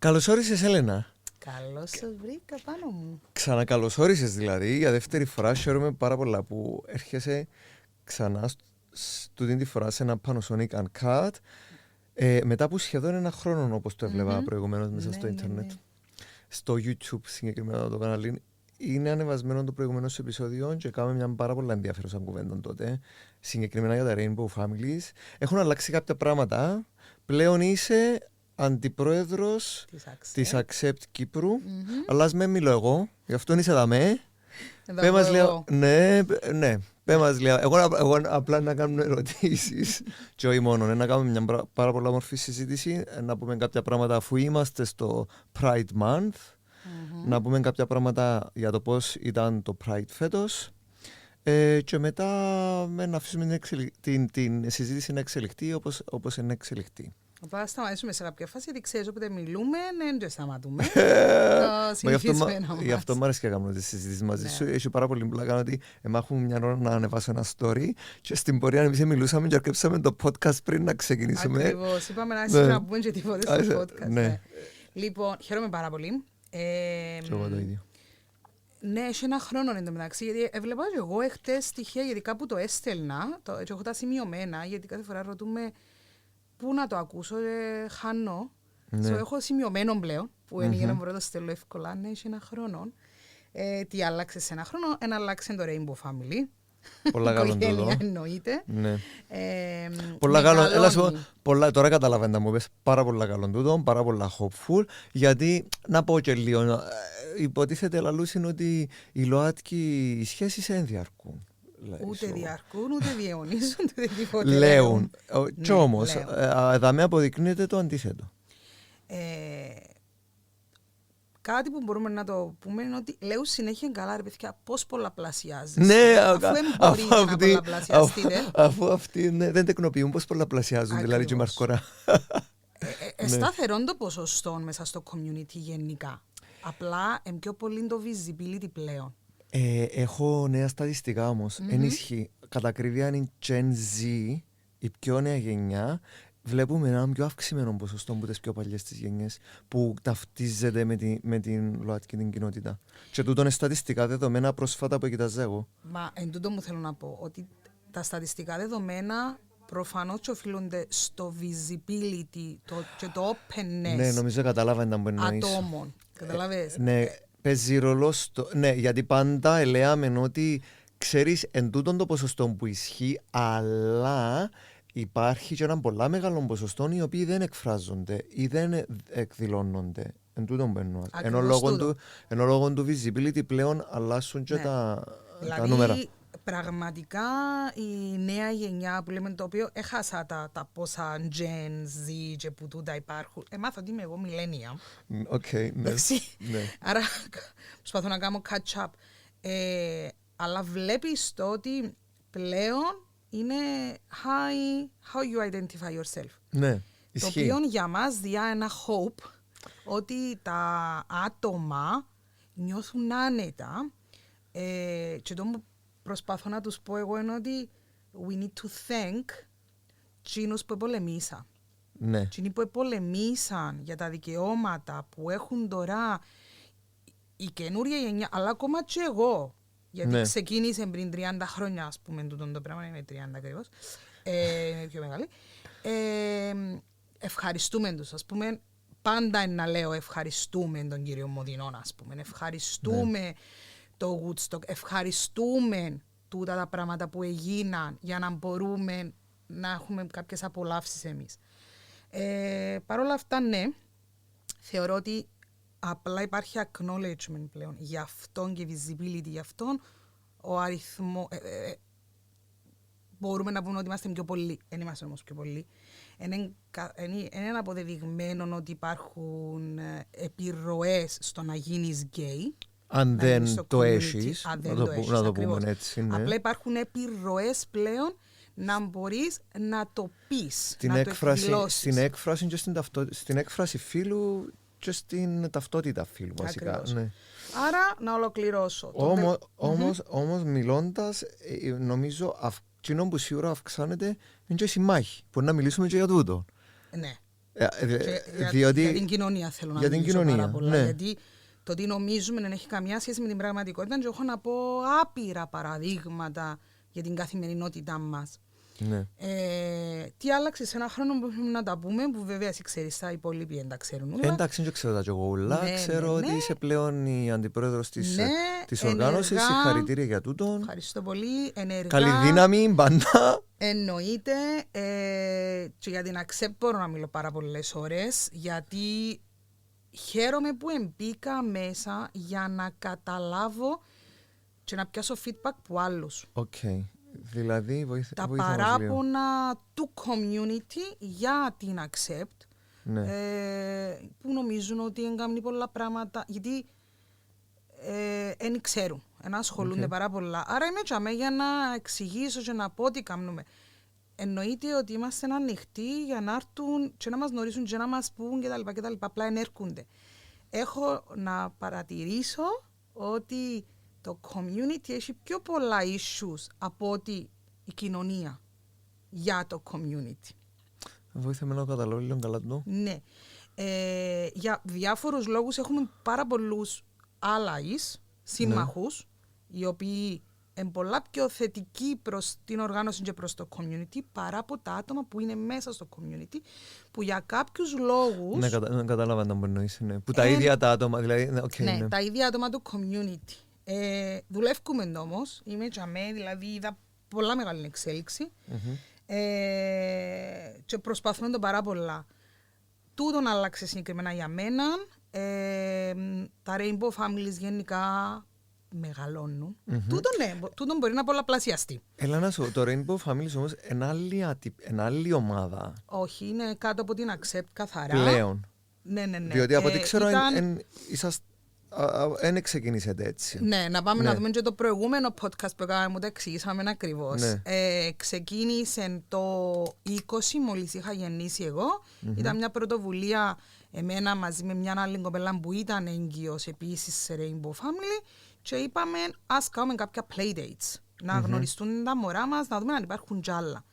Καλώς όρισες, Έλενα. Καλώς σε βρήκα πάνω μου. Ξανακαλώς δηλαδή, για δεύτερη φορά. Χαίρομαι πάρα πολλά που έρχεσαι ξανά τούτη τη φορά σε ένα Panasonic Uncut, μετά από σχεδόν ένα χρόνο, όπως το έβλεπα προηγουμένως μέσα στο ίντερνετ. Στο YouTube συγκεκριμένα το κανάλι. Είναι ανεβασμένο το προηγούμενο επεισόδιο και κάνουμε μια πάρα πολλά ενδιαφέρουσα κουβέντα τότε. Συγκεκριμένα για τα Rainbow Families. Έχουν αλλάξει κάποια πράγματα. Πλέον είσαι αντιπρόεδρος της Accept Κύπρου. Αλλά ας με μιλώ εγώ, γι' αυτό είσαι δαμέ. Πέ μας λίγο. Ναι. Πέ μας λίγο. Εγώ απλά να κάνουμε ερωτήσεις και όχι μόνο. Να κάνουμε μια πάρα πολλά μορφή συζήτηση. Να πούμε κάποια πράγματα αφού είμαστε στο Pride Month. Να πούμε κάποια πράγματα για το πώς ήταν το Pride φέτος. Και μετά να αφήσουμε την συζήτηση να εξελιχθεί όπως είναι εξελιχθεί. Θα σταματήσουμε σε κάποια φάση, γιατί ξέρεις όποτε μιλούμε, δεν σταματούμε. Γι' αυτό μου αρέσει και να κάνω τις συζητήσεις μαζί σου. Έχει πάρα πολύ πλάκα ότι έχουμε μια ώρα να ανεβάσω ένα story και στην πορεία εμείς μιλούσαμε και αρκέψαμε το podcast πριν να ξεκινήσουμε. Ακριβώς, είπαμε να πούμε και τίποτε στο podcast. Λοιπόν, χαίρομαι πάρα πολύ. Και εγώ το ίδιο. Ναι, έχει ένα χρόνο εν τω μεταξύ, γιατί έβλεπα και εγώ εχθές στοιχεία, γιατί κάπου το έστελνα και έχω τα σημειωμένα, γιατί κάθε φορά ρωτούμε πού να το ακούσω, χάνω. Έχω σημειωμένο πλέον, που είναι για να μπορώ να το στέλνω εύκολα. Ναι, έχει ένα χρόνο. Τι άλλαξε σε ένα χρόνο? Ένα άλλαξε το Rainbow Family. Πολλά καλό τούτο. Εννοείται. Πολλά καλό. Τώρα καταλαβαίνετε μου πες πάρα πολλά καλό τούτο, πάρα πολλά hopeful, γιατί να πω και λίγο, υποτίθεται λαλούς ότι οι ΛΟΑΤΚΙ σχέσεις δεν διαρκούν. Ούτε διαρκούν, ούτε διαιωνίζουν, ούτε τίποτε. Λέουν. Κι όμως, εδώ με αποδεικνύεται το αντίθετο. Κάτι που μπορούμε να το πούμε είναι ότι λέω συνέχεια καλά ρε παιδιά πώς πολλαπλασιάζεις. Ναι, αφού δεν μπορεί να πολλαπλασιαστείτε. Αφού αυτοί δεν τεκνοποιούν πώς πολλαπλασιάζουν, δηλαδή και η Μαρκορά. Σταθερόν το ποσοστό μέσα στο community γενικά. Απλά πιο πολύ το visibility πλέον. Έχω νέα στατιστικά όμως. Ενίσχυει. Κατά ακρίβεια είναι η Gen Z, η πιο νέα γενιά. Βλέπουμε έναν πιο αυξημένο ποσοστό από τις πιο παλιές τις γενιές που ταυτίζεται με την ΛΟΑΤΚΙ την κοινότητα. Και τούτο είναι στατιστικά δεδομένα πρόσφατα που κοιτάζα εγώ. Μα εν τούτο μου θέλω να πω ότι τα στατιστικά δεδομένα προφανώς και οφείλονται στο visibility και το openness. Ναι, νομίζω κατάλαβα να εννοείς. Ατόμων. Καταλαβες. Ναι, παίζει ρόλο στο... Ναι, γιατί πάντα λέμε ότι ξέρεις εν τούτον το ποσοστό που ισχύει, αλλά υπάρχει και ένα πολλά μεγάλο ποσοστό οι οποίοι δεν εκφράζονται ή δεν εκδηλώνονται. Εν τούτον μπαίνω. Ενώ λόγω του visibility πλέον αλλάσουν και τα νούμερα. Πραγματικά η νέα γενιά που λέμε, το οποίο έχασα τα πόσα Gen Z και που τούτα υπάρχουν. Μάθω ότι είμαι εγώ millennial. Ναι. Άρα προσπαθώ να κάνω catch up. Αλλά βλέπεις το ότι πλέον είναι how you identify yourself. Ναι, το οποίο για μας διά ένα hope ότι τα άτομα νιώθουν άνετα και το προσπαθώ να τους πω εγώ είναι ότι we need to thank εκείνους που πολεμήσαν. Ναι. Εκείνοι που πολεμήσαν για τα δικαιώματα που έχουν τώρα η καινούρια γενιά, αλλά ακόμα και εγώ. Γιατί ξεκίνησε πριν 30 χρόνια, ας πούμε, το πράγμα είναι 30 ακριβώς, είναι πιο μεγάλη. Ευχαριστούμε τους, ας πούμε, πάντα να λέω ευχαριστούμε τον κύριο Μοδινόν, ας πούμε, ευχαριστούμε το Woodstock, ευχαριστούμε τούτα τα πράγματα που έγιναν για να μπορούμε να έχουμε κάποιες απολαύσεις εμείς. Παρ' όλα αυτά, ναι, θεωρώ ότι απλά υπάρχει acknowledgement πλέον γι' αυτόν και visibility γι' αυτόν. Ο αριθμό, μπορούμε να πούμε ότι είμαστε πιο πολλοί, δεν είμαστε όμως πιο πολλοί. Είναι αποδεδειγμένο ότι υπάρχουν επιρροές στο να γίνεις γκέι. Αν δεν το έχεις, να το πούμε έτσι. Ναι. Απλά υπάρχουν επιρροές πλέον να μπορείς να το πεις, να το εκδηλώσεις. Στην έκφραση και στην έκφραση φύλου και στην ταυτότητα φύλου βασικά. Ναι. Άρα να ολοκληρώσω. Όμως μιλώντας, νομίζω εκείνο που σίγουρα αυξάνεται είναι και η συμμάχη. Μπορεί να μιλήσουμε και για τούτο. Ναι. Για την κοινωνία θέλω να μιλήσω πάρα πολλά. Ναι. Γιατί το τι νομίζουμε δεν έχει καμιά σχέση με την πραγματικότητα και έχω να πω άπειρα παραδείγματα για την καθημερινότητά μας. Ναι. Τι άλλαξε σε ένα χρόνο που πρέπει να τα πούμε, που βέβαια εσύ ξέρεις, τα υπόλοιποι δεν τα ξέρουν όλα. Εντάξει, δεν ξέρω τα κι εγώ όλα. Ναι, ξέρω ότι είσαι πλέον η αντιπρόεδρος της οργάνωσης. Συγχαρητήρια για τούτον. Ευχαριστώ πολύ. Ενεργά. Καλή δύναμη, πάντα. Εννοείται. Και για την Accept μπορώ να μιλώ πάρα πολλές ώρες, γιατί χαίρομαι που εμπήκα μέσα για να καταλάβω και να πιάσω feedback από άλλους. Okay. Δηλαδή, τα παράπονα του community για την Accept, ναι. που νομίζουν ότι εγκάμνει πολλά πράγματα, γιατί δεν ξέρουν, να ασχολούνται πάρα πολλά. Άρα είμαι τσαμέ για να εξηγήσω και να πω τι κάνουμε. Εννοείται ότι είμαστε ανοιχτοί για να έρθουν και να μας γνωρίσουν και να μας πούν κτλ. Απλά ενέρχονται. Έχω να παρατηρήσω ότι το community έχει πιο πολλά issues από ότι η κοινωνία για το community. Βοήθαμε να καταλάβω λίγο καλά του. Ναι. Για διάφορους λόγους έχουμε πάρα πολλούς allies, σύμμαχους, οι οποίοι είναι πολλά πιο θετικοί προς την οργάνωση και προς το community παρά από τα άτομα που είναι μέσα στο community, που για κάποιους λόγους... Ναι, κατάλαβα να μπορεί να είσαι, ναι. Που τα ίδια τα άτομα, δηλαδή... Okay, ναι, τα ίδια άτομα του community. Δουλεύουμε όμως, είμαι τζαμέ, δηλαδή είδα πολλά μεγάλη εξέλιξη και προσπαθούμε το πάρα πολλά. Τούτον άλλαξε συγκεκριμένα για μένα. Τα Rainbow Families γενικά μεγαλώνουν. Τούτον μπορεί να πολλαπλασιαστεί. Έλα να σου, το Rainbow Families όμως είναι άλλη ομάδα. Όχι, είναι κάτω από την Accept καθαρά. Πλέον. Ναι. Διότι από ό,τι ξέρω δεν ξεκινήσετε έτσι. Ναι, να πάμε να δούμε και το προηγούμενο podcast που έκαναμε, μου το εξηγήσαμε ακριβώς. Ναι. Ξεκίνησε το 20, μόλις είχα γεννήσει εγώ. Ήταν μια πρωτοβουλία εμένα μαζί με μια άλλη κοπέλα που ήταν έγκυος επίσης σε Rainbow Family και είπαμε ας κάνουμε κάποια playdates, να γνωριστούν τα μωρά μας, να δούμε αν υπάρχουν κι άλλα.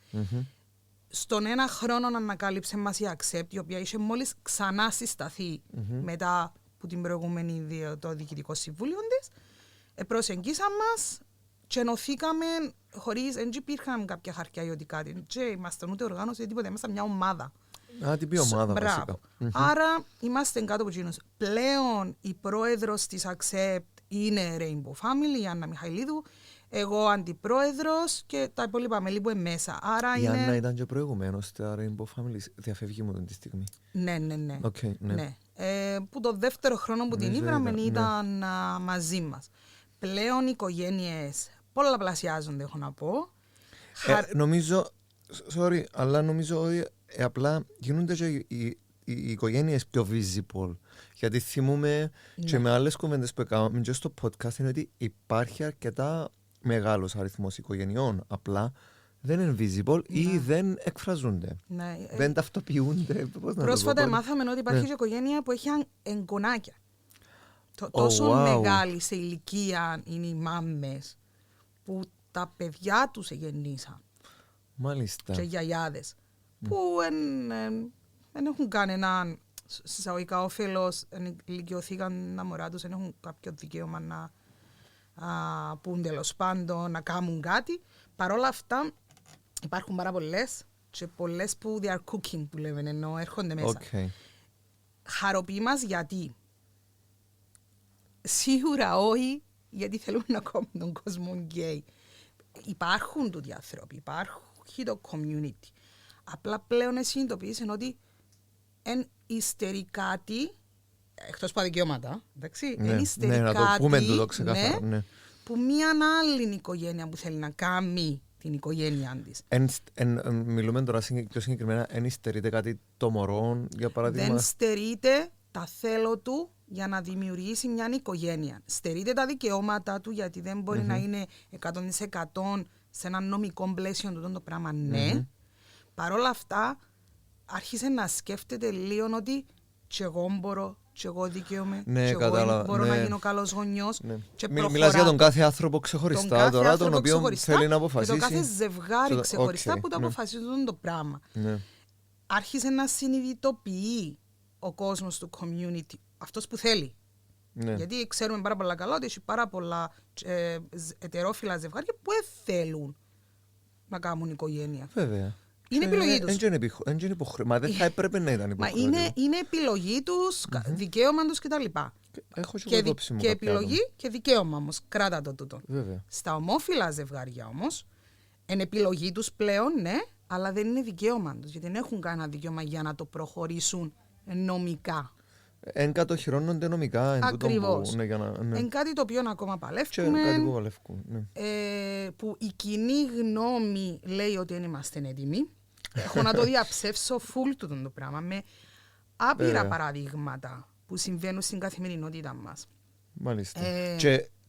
Στον ένα χρόνο ανακάλυψε μας η Accept, η οποία είχε μόλις ξανά συσταθεί μετά που την προηγούμενη το διοικητικό συμβούλιο της, προσεγγίσαν μας και ενωθήκαμε χωρίς, δεν υπήρχαν κάποια χαρτιά ή ότι κάτι, και ήμασταν ούτε οργάνωση, τίποτα, ήμασταν μια ομάδα. Τι πει ομάδα βασικά. Άρα είμαστε κάτω από εκείνους. Πλέον η πρόεδρος της Accept είναι Rainbow Family, η Άννα Μιχαηλίδου, εγώ αντιπρόεδρος και τα υπόλοιπα μέλη που είναι μέσα. Άρα η Άννα ήταν και προηγουμένως στα Rainbow Families, διαφεύγει μου τη στιγμή. Ναι. Okay, ναι. Που το δεύτερο χρόνο που την είδαμε ήταν μαζί μας. Πλέον οι οικογένειες πολλαπλασιάζονται, έχω να πω. Νομίζω, sorry, αλλά νομίζω ότι απλά γίνονται και οι οικογένειες πιο visible. Γιατί θυμούμε και με άλλες κουβέντες που έκαναμε και στο podcast είναι ότι υπάρχει αρκετά μεγάλος αριθμός οικογενειών. Απλά δεν είναι visible ή δεν εκφραζούνται. Δεν ταυτοποιούνται. Πρόσφατα μάθαμε ότι υπάρχει και οικογένεια που έχει εγγονάκια. Τόσο μεγάλη σε ηλικία είναι οι μάμες που τα παιδιά τους γεννήσαν. Μάλιστα. Και γιαγιάδες. Που δεν έχουν κανέναν συσταγωγικά όφελος, ηλικιωθήκαν τα μωρά τους, δεν έχουν κάποιο δικαίωμα να πούν τέλος πάντων, να κάνουν κάτι. Παρ' όλα αυτά υπάρχουν πάρα πολλές και πολλές που they are cooking που λέμε, ενώ έρχονται μέσα. Χαροποιεί μας γιατί σίγουρα όχι γιατί θέλουν να κάνουν τον κόσμο γκέι. Υπάρχουν τούτοι άνθρωποι, υπάρχει το community. Απλά πλέον συνειδητοποιήσαν ότι ύστερη κάτι, εκτός από δικαιώματα, εντάξει, ύστερη να το πούμε τούτο ξεκάθαρα, ναι, που μια άλλη οικογένεια που θέλει να κάνει την οικογένειά της. Μιλούμε τώρα πιο συγκεκριμένα, εν στερείται κάτι το μωρό, για παράδειγμα. Δεν στερείται τα θέλω του για να δημιουργήσει μια οικογένεια. Στερείται τα δικαιώματα του γιατί δεν μπορεί να είναι 100% σε ένα νομικό πλαίσιο του το πράγμα, ναι. Παρ' όλα αυτά, άρχισε να σκέφτεται λίγο ότι και εγώ μπορώ, και εγώ δικαίωμαι, και εγώ μπορώ να γίνω καλός γονιός. Μιλάς για τον κάθε άνθρωπο ξεχωριστά τώρα, τον οποίο θέλει να αποφασίσει. Και το κάθε ζευγάρι ξεχωριστά που το αποφασίζουν το πράγμα. άρχισε να συνειδητοποιεί ο κόσμος του community, αυτός που θέλει. Ναι. Γιατί ξέρουμε πάρα πολλά καλά ότι έχει πάρα πολλά ετερόφιλα ζευγάρια που θέλουν να κάνουν οικογένεια. Βέβαια. Είναι επιλογή τους. Μα δεν θα έπρεπε να ήταν Μα υποχρεωτικό. είναι επιλογή τους, δικαίωμα τους κτλ. Έχω Και υπόψη μου κάποια επιλογή άτομα. και δικαίωμα όμως. Κράτα το τούτο. Βέβαια. Στα ομόφυλα ζευγάρια όμως, είναι επιλογή τους πλέον, ναι, αλλά δεν είναι δικαίωμα τους. Γιατί δεν έχουν κανένα δικαίωμα για να το προχωρήσουν νομικά. Εν κατοχυρώνονται νομικά. Ακριβώς. Ναι, ναι. Εν κάτι το οποίο ακόμα Και παλεύουμε. κάτι που παλεύκουν. Ναι. Που η κοινή γνώμη λέει ότι δεν είμαστε έτοιμοι. Έχω να το διαψεύσω full του το πράγμα με άπειρα Βέβαια. παραδείγματα που συμβαίνουν στην καθημερινότητα μας. Μάλιστα.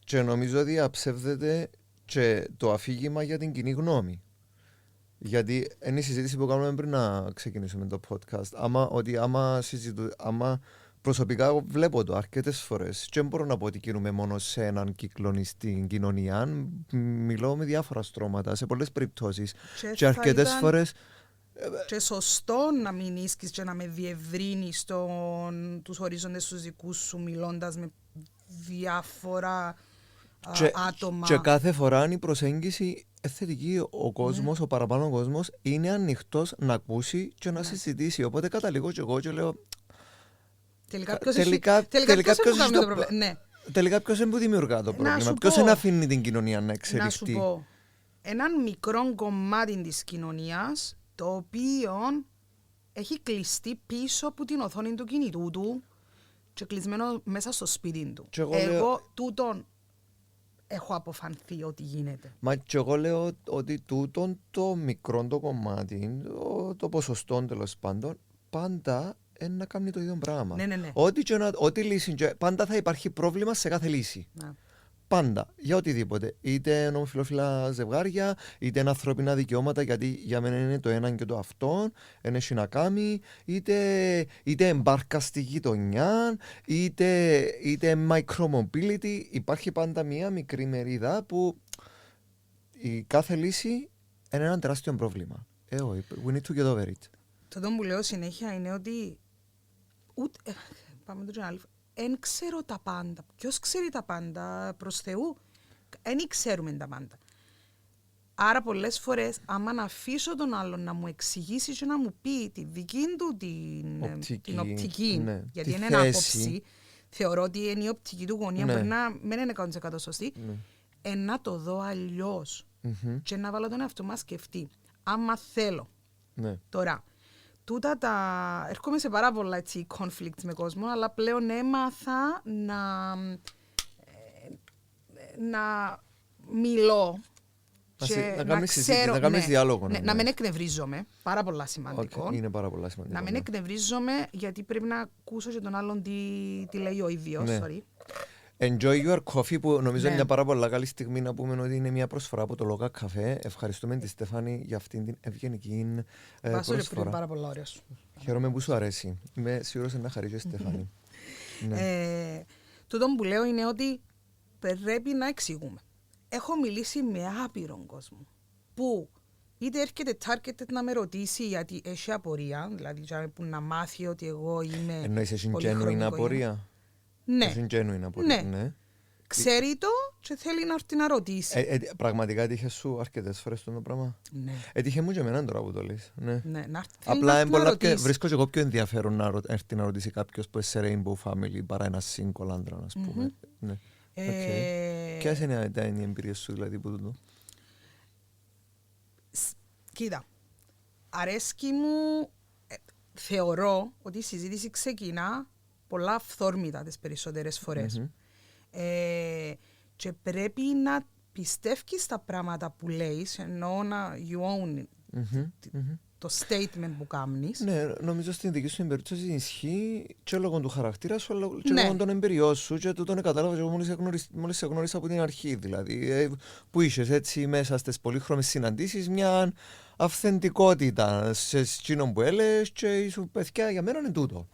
Και νομίζω ότι αψεύδεται και το αφήγημα για την κοινή γνώμη. Γιατί είναι η συζήτηση που κάνουμε πριν να ξεκινήσουμε το podcast. Άμα προσωπικά βλέπω το αρκετές φορές και δεν μπορώ να πω ότι κινούμε μόνο σε έναν κύκλο στην κοινωνία. Μιλώ με διάφορα στρώματα σε πολλές περιπτώσεις. Και αρκετές φορές. Και σωστό να μην ίσκεις και να με διευρύνεις τους ορίζοντες τους δικούς σου μιλώντας με διάφορα άτομα. Και κάθε φορά η προσέγγιση θετική. Ο κόσμος, ο παραπάνω κόσμος είναι ανοιχτός να ακούσει και να συζητήσει. Οπότε καταλήγω και εγώ και λέω. Τελικά ποιος είναι το πρόβλημα. Ναι. Τελικά ποιος είναι που δημιουργά το πρόβλημα. Ποιος είναι αφήνει την κοινωνία να εξελιχθεί. Να σου πω. Έναν μικρό κομμάτι της κοινωνίας το οποίο έχει κλειστεί πίσω από την οθόνη του κινητού του και κλεισμένο μέσα στο σπίτι του. Εγώ τούτον έχω αποφανθεί ότι γίνεται. Μα και εγώ λέω ότι τούτον το μικρό το κομμάτι, το ποσοστό τέλος πάντων, πάντα είναι να κάνει το ίδιο πράγμα. Ναι. Ό,τι λύση, πάντα θα υπάρχει πρόβλημα σε κάθε λύση. Ναι. Πάντα, για οτιδήποτε. Είτε ομοφυλόφιλα ζευγάρια, είτε ανθρώπινα δικαιώματα, γιατί για μένα είναι το έναν και το αυτό, έχει να κάνει, είτε εμπάρκα στη γειτονιά, είτε micromobility. Υπάρχει πάντα μία μικρή μερίδα που η κάθε λύση είναι ένα τεράστιο πρόβλημα. We need to get over it. Το που λέω συνέχεια είναι ότι πάμε το άλλο. Εν ξέρω τα πάντα. Ποιος ξέρει τα πάντα, προς Θεού. Εν ξέρουμε τα πάντα. Άρα πολλές φορές, άμα να αφήσω τον άλλον να μου εξηγήσει και να μου πει τη δική του την οπτική, ναι, γιατί είναι ένα άποψη, θεωρώ ότι είναι η οπτική του γωνία, ναι. μπορεί να μην είναι 100% σωστή, να το δω αλλιώς και να βάλω τον εαυτό μας σκεφτεί. Άμα θέλω. Ναι. Τώρα, έρχομαι σε πάρα πολλά conflicts με κόσμο, αλλά πλέον έμαθα να μιλώ και να ξέρω, να κάνεις διάλογο. Να μην εκνευρίζομαι, πάρα πολλά σημαντικό. Είναι πάρα πολλά σημαντικό. Να μην εκνευρίζομαι, γιατί πρέπει να ακούσω και τον άλλον τι λέει ο ίδιος. Ναι. Sorry. Enjoy your coffee, που νομίζω είναι μια πάρα πολλά καλή στιγμή να πούμε ότι είναι μια προσφορά από το Λόγα Καφέ. Ευχαριστούμε τη Στέφανη για αυτήν την ευγενική προσφορά. Είναι πάρα πολλά ωραίος. Χαίρομαι που σου αρέσει. Είμαι σίγουρος να χαρεί και η Στέφανη. Τούτο που λέω είναι ότι πρέπει να εξηγούμε. Έχω μιλήσει με άπειρον κόσμο που είτε έρχεται targeted να με ρωτήσει γιατί έχει απορία, δηλαδή που να μάθει ότι εγώ είμαι. Εννοείς έχει genuine απορία. Ναι. Ναι. Ξέρει το και θέλει να έρθει να ρωτήσει. Πραγματικά έτυχε σου αρκετές φορές το πράγμα. Ναι. Έτυχε μου και εμένα τώρα που το λες. Ναι. Απλά βρίσκω και εγώ πιο ενδιαφέρον να έρθει να ρωτήσει κάποιος που είναι σε rainbow family παρά ένα single άντρα, ας πούμε. Ναι. Ποιες είναι οι εμπειρίες σου δηλαδή που τούτο? Κοίτα, αρέσκει μου, θεωρώ ότι η συζήτηση ξεκινά πολλά αυθόρμητα τις περισσότερες φορές. Και πρέπει να πιστεύεις τα πράγματα που λέεις, ενώ να you own το statement που κάνεις. Ναι, νομίζω στην δική σου περίπτωση ισχύει και λόγω του χαρακτήρα σου, αλλά και λόγω των εμπειριών σου. Και τούτον κατάλαβα εγώ μόλις σε γνώρισα από την αρχή. Δηλαδή, που είσαι έτσι μέσα στις πολύχρωμες συναντήσεις, μια αυθεντικότητα σε εκείνον που έλεγες και ήσου παιδιά, για μένα είναι τούτο.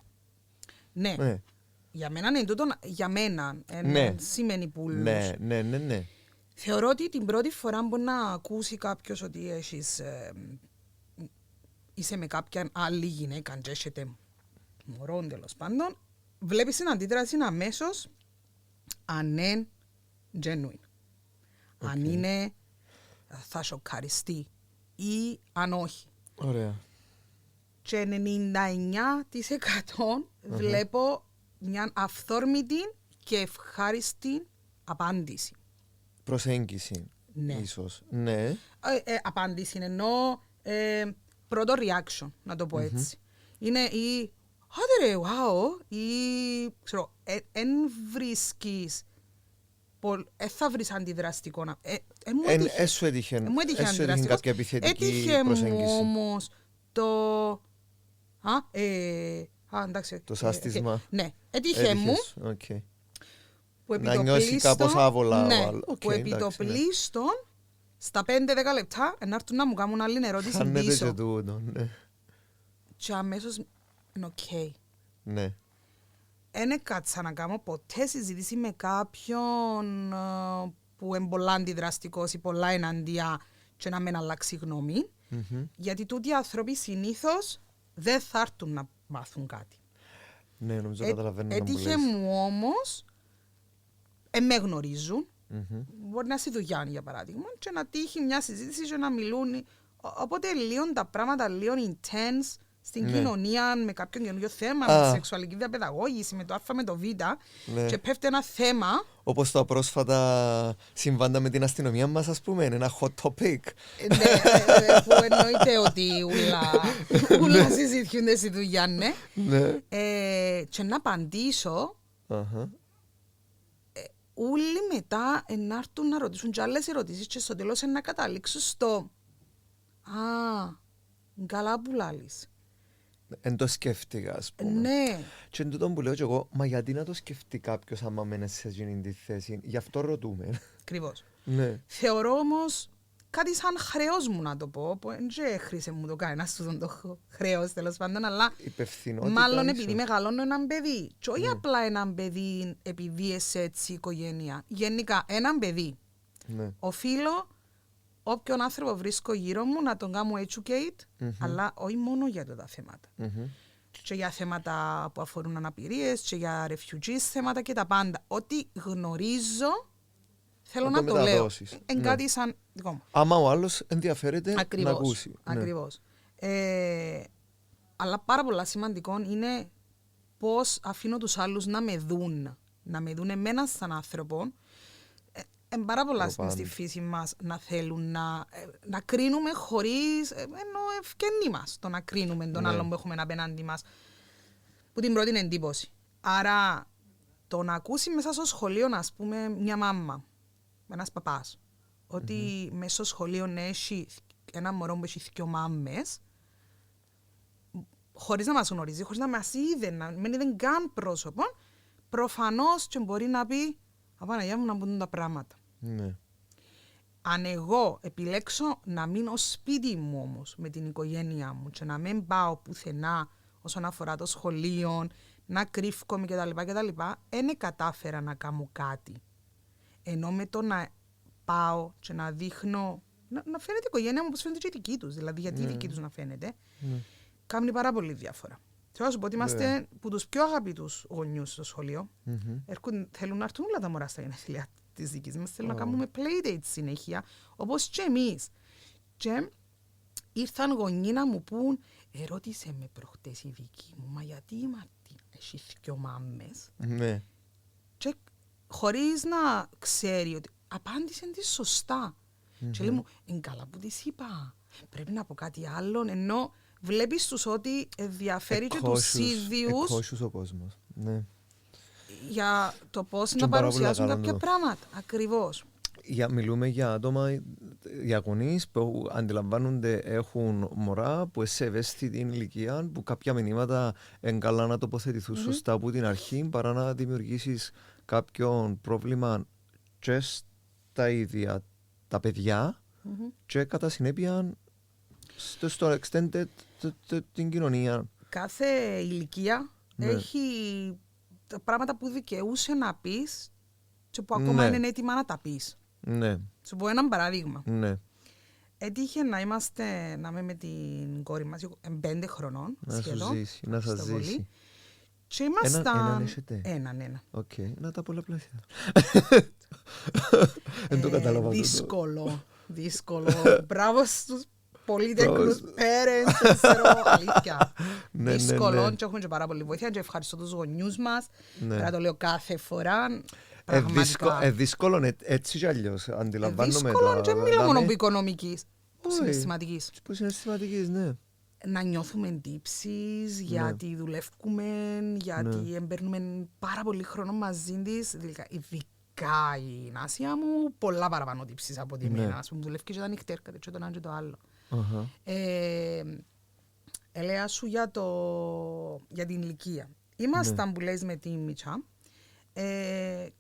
Ναι. Για μένα είναι τούτο, για μένα. Σημαίνει πουλούς. Ναι. Θεωρώ ότι την πρώτη φορά μπορεί να ακούσει κάποιος ότι έχεις είσαι με κάποια άλλη γυναίκα, και έχετε μωρό τέλος πάντων, βλέπεις την αντίδραση αμέσως αν είναι genuine. Αν είναι θα σοκαριστεί ή αν όχι. Ωραία. Και 99% βλέπω μια αυθόρμητη και ευχάριστη απάντηση. Προσέγγιση. Ναι. Ίσως. Ναι. Απάντηση εννοώ πρώτο reaction, να το πω έτσι. Είναι η «Άντε ρε, wow» ή ξέρω, εν βρίσκεις, θα βρεις αντιδραστικό. Έσου έτυχε αντιδραστικός. κάποια επιθετική έτυχε προσέγγιση. Μου όμως το... εντάξει. Το σάστισμα. Ναι, έτυχε μου. Okay. Που να νιώσει κάπως άβολα. Ναι, Okay, που επί το πλήστον, στα 5-10 λεπτά, να έρθουν να μου κάνουν άλλη ερώτηση χάνεται πίσω. και τούτο, ναι. Και αμέσως είναι οκ. Ναι. Εν έκατσα να κάνω ποτέ συζήτηση με κάποιον που είναι πολλά αντιδραστικός ή πολλά εναντία και να μην αλλάξει γνώμη. Γιατί τούτοι οι άνθρωποι συνήθως δεν θα έρθουν να μάθουν κάτι. Ναι, νομίζω καταλαβαίνω να μου λες. Έτυχε μου όμως, με γνωρίζουν, μπορεί να είσαι δουλειά για παράδειγμα, και να τύχει μια συζήτηση και να μιλούν. Οπότε λίγο τα πράγματα λίγο intense στην κοινωνία με κάποιο καινούριο θέμα, με σεξουαλική διαπαιδαγώγηση, με το Α με το Β, και πέφτει ένα θέμα. Όπως τα πρόσφατα συμβάντα με την αστυνομία μας, ας πούμε, είναι ένα hot topic. Ναι, που εννοείται ότι ούλα συζητιούνται στη δουλειά, ναι. Και να απαντήσω, όλοι μετά να έρθουν να ρωτήσουν και άλλες ερωτήσεις και στο τέλος να καταλήξουν στο καλά που λάλλεις. Εν το σκέφτηκα, ας πούμε. Ναι. Και εν τούτο που λέω και εγώ, μα γιατί να το σκεφτεί κάποιος άμα μένει σε εκείνη τη θέση. Γι' αυτό ρωτούμε. Ακριβώς. Ναι. Θεωρώ όμως κάτι σαν χρέος μου να το πω, που δεν χρήσε μου το κανένας του το χρέος τέλος πάντων, αλλά μάλλον επειδή μεγαλώνω έναν παιδί. Και όχι απλά έναν παιδί επειδή είσαι έτσι η οικογένεια. Γενικά έναν παιδί. Ναι. Οφείλω όποιον άνθρωπο βρίσκω γύρω μου να τον κάνω educate, αλλά όχι μόνο για τα θέματα. Και για θέματα που αφορούν αναπηρίες, και για refugees θέματα και τα πάντα. Ό,τι γνωρίζω, θέλω να το λέω. Εν κάτι σαν δικό μου. Άμα ο άλλος ενδιαφέρεται να ακούσει. Ακριβώς. Αλλά πάρα πολλά σημαντικό είναι πώς αφήνω τους άλλους να με δουν. Να με δουν εμένα σαν άνθρωπο. Είναι πάρα πολλά στη φύση μας να θέλουν να κρίνουμε χωρίς, ενώ ευκαινεί μας το να κρίνουμε τον άλλον που έχουμε απέναντι μας, που την πρώτη εντύπωση. Άρα το να ακούσει μέσα στο σχολείο, ας πούμε, μια μάμα, ένας παπάς, ότι μέσα στο σχολείο έχει ένα μωρό που έχει 2 μάμες, χωρίς να μας γνωρίζει, χωρίς να μας είδε, να μην είδε καν πρόσωπο, προφανώς και μπορεί να πει «Απαναγιά μου να μπουν τα πράγματα». Ναι. Αν εγώ επιλέξω να μείνω σπίτι μου όμως με την οικογένειά μου και να μην πάω πουθενά όσον αφορά το σχολείο, να κρύφκομαι κτλ. Δεν κατάφερα να κάνω κάτι. Ενώ με το να πάω και να δείχνω, να φαίνεται η οικογένεια μου όπως φαίνεται και η δική τους. Δηλαδή γιατί η δική τους να φαίνεται, κάνει πάρα πολύ διάφορα. Θέλω να σου πω ότι είμαστε από τους πιο αγαπητούς γονιούς στο σχολείο. Θέλουν να έρθουν όλα τα μωρά στα γενέθλια της δικής μας. Θέλουν να κάνουμε playdates συνέχεια, όπως και εμείς. Και ήρθαν γονείς να μου πούν, ερώτησε με προχτές η δική μου, μα γιατί η Μαρτίνα έχει 2 μάμες. Ναι. Και χωρίς να ξέρει ότι απάντησε τη σωστά. Και λέει μου, είναι καλά που της είπα. Πρέπει να πω κάτι άλλο, ενώ βλέπεις τους ότι ενδιαφέρει και τους ίδιους. Εκχώσους ο κόσμος. Ναι. Για το πώς να παρουσιάσουν κάποια πράγματα. Ακριβώς. Μιλούμε για άτομα, για γονείς που αντιλαμβάνονται έχουν μωρά που σε ευαίσθητη ηλικία, που κάποια μηνύματα είναι καλά να τοποθετηθούν σωστά από την αρχή, παρά να δημιουργήσεις κάποιο πρόβλημα και στα ίδια τα παιδιά και κατά συνέπεια στο extended την κοινωνία. Κάθε ηλικία έχει τα πράγματα που δικαιούσε να πεις και που ακόμα είναι έτοιμα να τα πεις. Ναι. Σου πω ένα παράδειγμα. Ναι. Έτυχε να είμαι με την κόρη μας 5 χρονών σχεδόν. Να σας ζήσει. Και ήμασταν... Έναν έχετε. Έναν. Οκ, να τα πολλαπλάσια. Δεν το κατάλαβα. Δύσκολο. Μπράβο στους πολύτεκνους parents, αλήθεια. Δύσκολο και έχουμε και πάρα πολύ βοήθεια και ευχαριστώ τους γονιούς μας. Πρέπει να το λέω κάθε φορά. Δύσκολο έτσι κι αλλιώς, αντιλαμβάνομαι. Δύσκολο και μιλάω μόνο από οικονομικής. Συναισθηματικής. Που συναισθηματικής, ναι. Να νιώθουμε εντύψεις, γιατί δουλεύουμε, γιατί παίρνουμε πάρα πολύ χρόνο μαζί της. Ειδικά η Νάσια μου, πολλά παραπάνω τύψεις από τη μένα. Ας πούμε, δουλεύει και τα νυχτέρκα, και το ένα και το άλλο. Ελέα σου για την ηλικία. Ήμασταν που λες με τη Μιτσά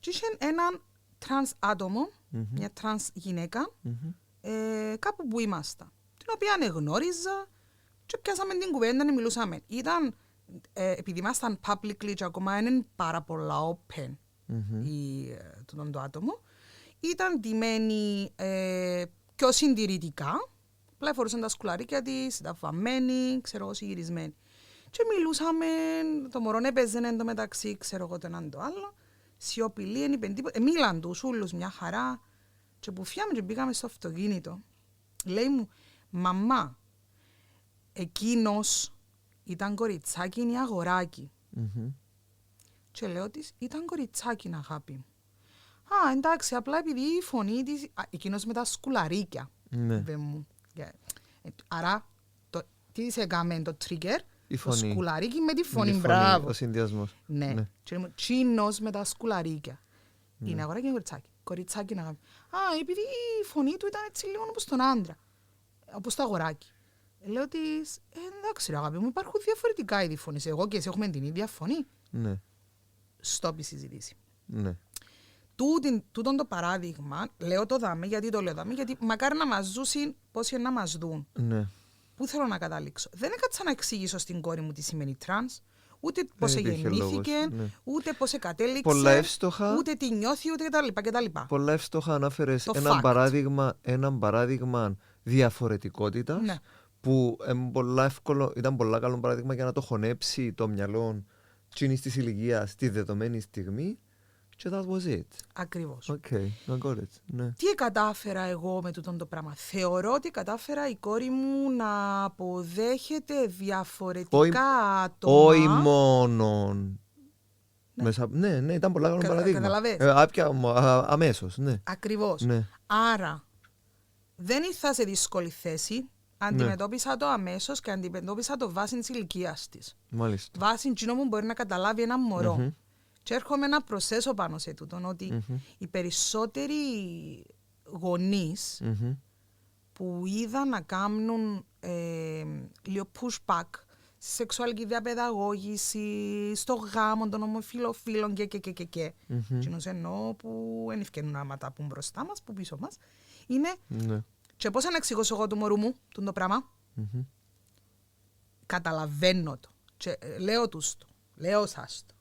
και είχε έναν τρανς άτομο, μια τρανς γυναίκα, κάπου που ήμασταν, την οποία ανεγνώριζα και πιάσαμε την κουβέντα και μιλούσαμε. Ήταν, επειδή ήμασταν publicly και ακόμα είναι πάρα πολλά open το άτομο, ήταν ντυμένη πιο συντηρητικά, απλά φορούσαν τα σκουλαρίκια της, ήταν βαμμένη, ξέρω εγώ, συγυρισμένη. Και μιλούσαμε, το μωρό έπαιζε εν τω μεταξύ, ξέρω εγώ το έναν το άλλο, σιωπηλή, δεν είπε τίποτα. Μίλαν τους ούλους μια χαρά και που φιάμε και πήγαμε στο αυτοκίνητο. Λέει μου, μαμά, εκείνος ήταν κοριτσάκι ή αγοράκι. Και λέω της, ήταν κοριτσάκι αγάπη μου. Α, εντάξει, απλά επειδή η φωνή της, εκείνος με τα σκουλαρίκια, είπε μου. Άρα, τι της έκαμε το trigger, το σκουλαρίκι με τη φωνή, μπράβο. Ο συνδυασμός. Ναι. Και λέμε, τσίνος με τα σκουλαρίκια. Είναι αγοράκι ή κοριτσάκι. Κοριτσάκι αγάπη. Α, επειδή η φωνή του ήταν έτσι λίγο όπως τον άντρα. Όπως το αγοράκι. Λέω της, εντάξει ρε αγάπη μου, υπάρχουν διαφορετικά είδη φωνής. Εγώ και εσύ έχουμε την ίδια φωνή. Ναι. Στόπ η συζήτηση. Ναι. Τούτον το παράδειγμα, λέω το δάμε, γιατί το λέω δάμε, γιατί μακάρι να μας ζούσουν πόσοι να μας δουν. Ναι. Πού θέλω να καταλήξω. Δεν έκατσα να εξηγήσω στην κόρη μου τι σημαίνει τρανς, ούτε πώς γεννήθηκε, ούτε πώς κατέληξε, πολλά εύστοχα, ούτε τι νιώθει, ούτε κτλ. Πολλά εύστοχα ανάφερες έναν παράδειγμα διαφορετικότητας, ναι, που ήταν πολλά καλό παράδειγμα για να το χωνέψει το μυαλό τσίνης της ηλικίας τη δεδομένη στιγμή. Και that was it. Ακριβώς. Okay, I got it. Ναι. Τι κατάφερα εγώ με τούτο το πράγμα. Θεωρώ ότι κατάφερα η κόρη μου να αποδέχεται διαφορετικά άτομα. Όχι μόνον. Ναι. Ναι, ήταν πολλά καλό παραδείγμα. Καταλαβαίνεις. Αμέσως, ναι. Ακριβώς. Ναι. Άρα, δεν ήρθα σε δύσκολη θέση. Αντιμετώπισα το αμέσως και αντιμετώπισα το βάσει της ηλικίας της. Μάλιστα. Βάσει εκείνο που μπορεί να καταλάβει ένα μωρό. Και έρχομαι να προσθέσω πάνω σε τούτον ότι οι περισσότεροι γονείς που είδα να κάνουν λίγο pushback στη σεξουαλική διαπαιδαγώγηση, στο γάμο των ομοφυλοφίλων και. Κοινώς εννοώ που δεν ευκαινούν άμα τα πούν μπροστά μας, που πίσω μας, είναι και πώς να εξηγώσω εγώ του μωρού μου το πράγμα. Καταλαβαίνω το και λέω τους το, λέω σας το.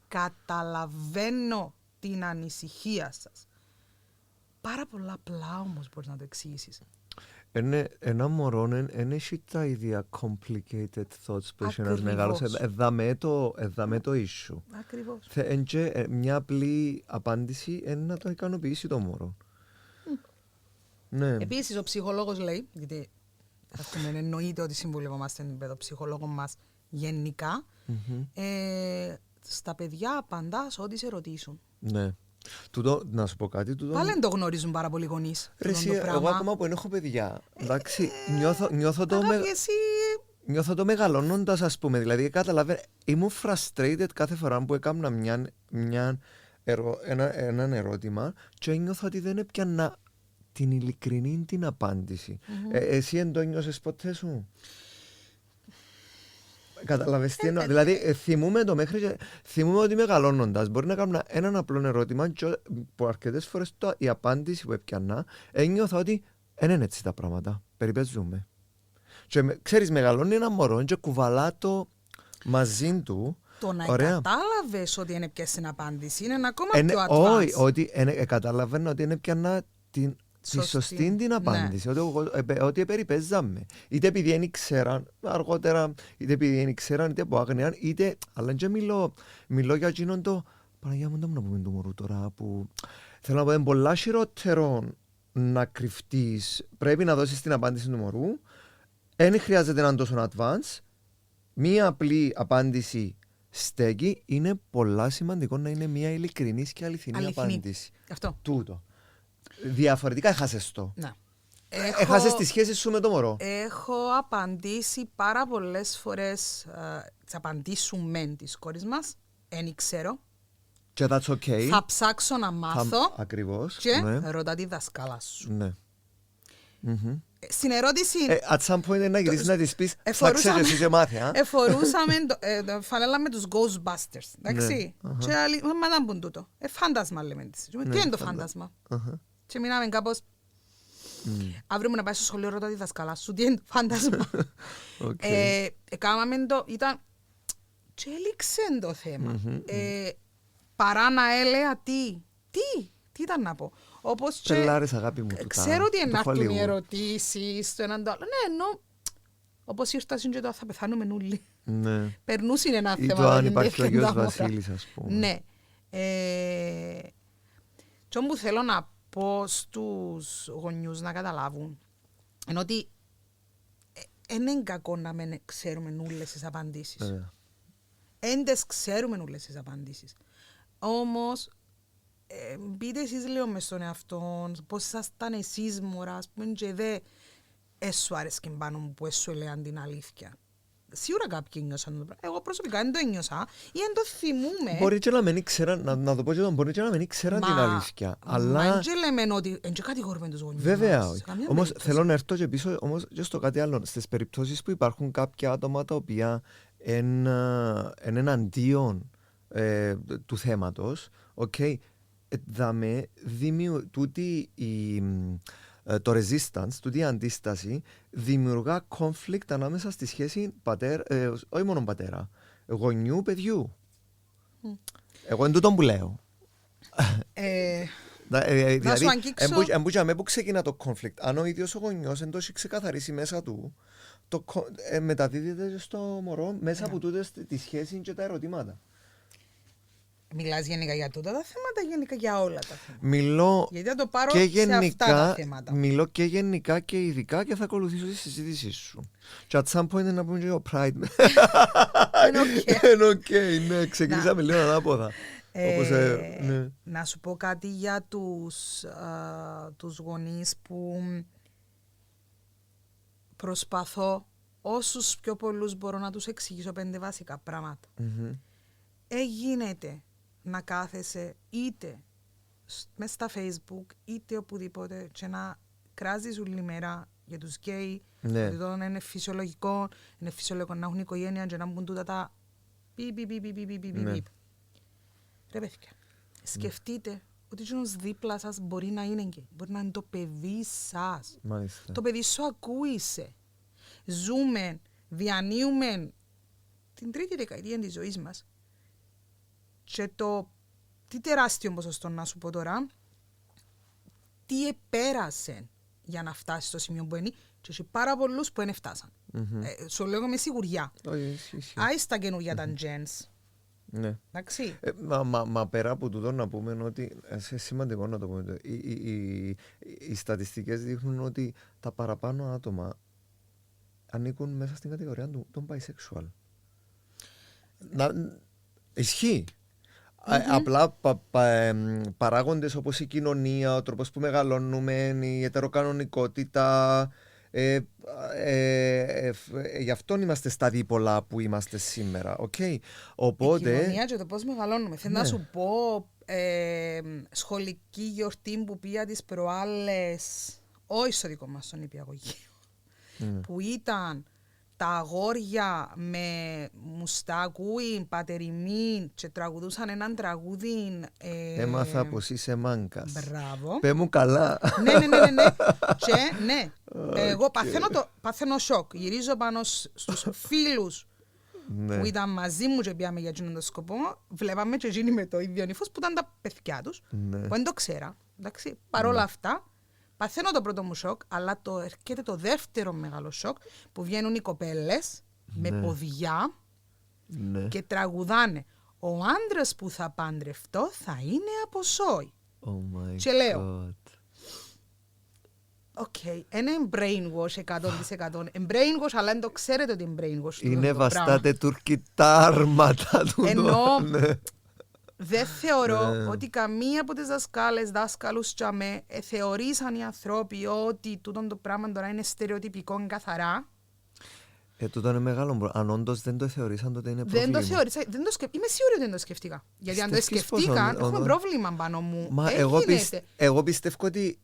Καταλαβαίνω την ανησυχία σας. Πάρα πολλά απλά όμως μπορείς να το εξηγήσεις. Ένα μωρό δεν έχει τα ίδια complicated thoughts που έχει ένας μεγάλος. Εδάμε το issue. Ακριβώς. Μια απλή απάντηση είναι να το ικανοποιήσει το μωρό. Ναι. Επίσης ο ψυχολόγος λέει, γιατί εννοείται ότι συμβουλευόμαστε την παιδοψυχολόγο μας γενικά, στα παιδιά απαντάς ό,τι σε ρωτήσουν. Ναι. Να σου πω κάτι. Πάλι δεν το γνωρίζουν πάρα πολλοί γονείς. Εγώ ακόμα που δεν έχω παιδιά, εντάξει, νιώθω το μεγαλώνοντας, ας πούμε. Δηλαδή, καταλαβαίνω, ήμουν frustrated κάθε φορά που έκανα έναν ερώτημα και νιώθω ότι δεν έπιανα την ειλικρινή την απάντηση. Εσύ δεν το νιώσες ποτέ σου? Καταλαβες τι εννοώ. Δηλαδή, θυμούμαι ότι μεγαλώνοντας μπορεί να κάνω έναν απλό ερώτημα και που αρκετές φορές η απάντηση που έπιανα ένιωθα ότι δεν είναι έτσι τα πράγματα. Περιπέζουμε. Και ξέρεις, μεγαλώνει ένα μωρό και κουβαλά το μαζί του. Το να κατάλαβες ότι είναι πιάσει την απάντηση είναι ακόμα πιο advanced. Όχι, ότι καταλαβαίνω ότι είναι πιανά την τη σωστή την απάντηση. Ότι περιπέζαμε. Είτε επειδή δεν ήξεραν αργότερα, είτε επειδή δεν ήξεραν, είτε από άγνοια, είτε. Αλλά και μιλώ για εκείνον το. Παναγιά μου, δεν μου να πούμε του μωρού τώρα που. Θέλω να πω, είναι πολλά χειρότερο να κρυφτείς. Πρέπει να δώσεις την απάντηση του μωρού. Δεν χρειάζεται να είναι τόσο advance. Μία απλή απάντηση στέκει. Είναι πολλά σημαντικό να είναι μία ειλικρινής και αληθινή απάντηση. Αυτό. Τούτο. Διαφορετικά έχασες το. Ναι. Έχασες τη σχέση σου με το μωρό. Έχω απαντήσει πάρα πολλές φορές. Θα απαντήσουμε τις κόρες μας. Δεν ξέρω. Και that's okay. Θα ψάξω να μάθω. Ακριβώς. Και ναι. ρώτα τη δασκάλα σου. Ναι. Στην ερώτηση. At some point να γυρίσεις να της πεις ψάξε και εσύ και μάθει. Εφορούσαμε φανέλα με τους Ghostbusters. Εντάξει. Και άλλοι, μα να μπουν τούτο. Φάντασμα λέμε της. Τι είναι το φάντασμα. Και μείναμε κάπως. Αύριο μου να πάει στο σχολείο ρώτα τη δασκάλα σου. Τι είναι το φάντασμα. Έκαναμε το. Ήταν. Και έληξε το θέμα. Παρά να έλεγα τι ήταν να πω. Όπως και Πελάρες, αγάπη μου, ξέρω ότι να έρθουν οι ερωτήσεις το έναν το άλλο. Ναι, ενώ όπως ήρθασαν και τώρα θα πεθάνουμε όλοι. Ναι. Περνούσαν ένα θέμα. Ή το αν υπάρχει ο γιος Βασίλης, ας πούμε. Ναι. Και όμως θέλω να πω στους γονιούς να καταλάβουν είναι ότι είναι κακό να μην ξέρουμε όλες τις απαντήσεις. Έντες ξέρουμε όλες τις απαντήσεις. Όμως μπείτε εσείς λίγο μες στον εαυτό, πώς ήσασταν εσείς μωρά, ας πούμε, και δε έσου άρεσκε πάνω μου που έσου έλεγαν την αλήθεια. Σίγουρα κάποιοι νιώσαν το πράγμα. Εγώ προσωπικά δεν το ένιωσα ή δεν το θυμούμαι. Μπορεί και να μην ήξεραν, να το πω και εδώ, μπορεί και να μην ήξεραν την αλήθεια. Αλλά... Μα και λέμε ότι δεν κατηγορούμε τους γονείς. Βέβαια, όχι. Όμως θέλω να έρθω και πίσω όμως και στο κάτι άλλο. Στις περιπτώσεις που υπάρχουν κάποια άτομα τα οποία είναι εναντίον του θέματος, okay, δάμε τούτη το resistance, τούτη η αντίσταση δημιουργά conflict ανάμεσα στη σχέση όχι μόνο πατέρα, γονιού, παιδιού. Εγώ είναι τούτο που λέω. Δηλαδή, εμπούκια που ξεκινά το conflict. Αν ο ίδιος ο γονιός δεν το έχει ξεκαθαρίσει μέσα του, μεταδίδεται στο μωρό μέσα από τούτες τη σχέση και τα ερωτήματα. Μιλάς γενικά για τούτα τα θέματα, γενικά για όλα τα θέματα. Μιλώ γιατί θα το πάρω και γενικά, σε αυτά τα θέματα. Μιλώ και γενικά και ειδικά και θα ακολουθήσω τη συζήτησή σου. Και at some point να πούμε και ο Pride. Είναι οκ, ναι, ξεκινήσαμε λίγο ανάποδα. Ναι. Να σου πω κάτι για τους γονείς που προσπαθώ όσους πιο πολλούς μπορώ να τους εξηγήσω 5 βασικά πράγματα. Γίνεται να κάθεσαι είτε μες στα Facebook είτε οπουδήποτε και να κράζεις όλη μέρα για τους γκέι, ναι. ότι τώρα είναι φυσιολογικό να έχουν οικογένεια και να μπουν τούτα τα πιπ. Ρε παιδιά, σκεφτείτε ότι εκείνος δίπλα σας μπορεί να είναι γκέι, μπορεί να είναι το παιδί σας. Μάλιστα. Το παιδί σου ακούησε. Ζούμε, διανύουμε την 3η δεκαετία της ζωής μας. Και το τι τεράστιο ποσοστό να σου πω τώρα, τι επέρασε για να φτάσει στο σημείο που είναι και έχει πάρα πολλούς που δεν φτάσαν. Σου λέω με σιγουριά. Άι στα καινούργια τα gens. Ναι. Εντάξει. Μα πέρα από τούτο να πούμε ότι, είναι σημαντικό να το πούμε, οι στατιστικές δείχνουν ότι τα παραπάνω άτομα ανήκουν μέσα στην κατηγορία των bisexual. Ισχύει. Απλά παράγοντες όπως η κοινωνία, ο τρόπος που μεγαλώνουμε, η ετεροκανονικότητα, γι' αυτόν είμαστε στα δίπολα που είμαστε σήμερα. Okay. Οπότε... Η κοινωνία και το πώς μεγαλώνουμε. Θέλω να σου πω σχολική γιορτή που πήγα τις προάλλες, όχι στο δικό μας τον νηπιαγωγείο, που ήταν τα αγόρια με μουστάκουιν, πατεριμίν και τραγουδούσαν έναν τραγούδι. Έμαθα πως είσαι μάγκας. Μπράβο. Πέ μου καλά. Ναι. Και ναι, εγώ παθαίνω σοκ. Γυρίζω πάνω στους φίλους που ήταν μαζί μου και πήγαμε για εκείνον τον σκοπό. Βλέπαμε και εκείνοι με το ίδιο νύφος που ήταν τα παιδιά τους, που δεν το ξέρα. Παρ' όλα αυτά, Παθαίνω το πρώτο μου σοκ, αλλά έρχεται το δεύτερο μεγάλο σοκ που βγαίνουν οι κοπέλες με ποδιά και τραγουδάνε. Ο άντρας που θα παντρευτώ θα είναι από σόι. Oh my και λέω, God. οκ, είναι brainwash 100%. Brainwash, αλλά δεν το ξέρετε ότι είναι brainwash. Είναι βαστάτε τουρκιτάρματα του. Ενώ δεν θεωρώ ότι καμία από τις δάσκαλους τσαμέ θεωρήσαν οι άνθρωποι ότι τούτο το πράγμα τώρα είναι στερεοτυπικό καθαρά. Τούτο είναι μεγάλο πρόβλημα. Αν όντως δεν το θεωρήσαν, τότε είναι πρόβλημα. Δεν το θεώρησα. Είμαι σίγουρη ότι δεν το σκεφτήκα. Γιατί αν το σκεφτήκαν, έχουμε πρόβλημα πάνω μου. Μα εγώ πιστεύω ότι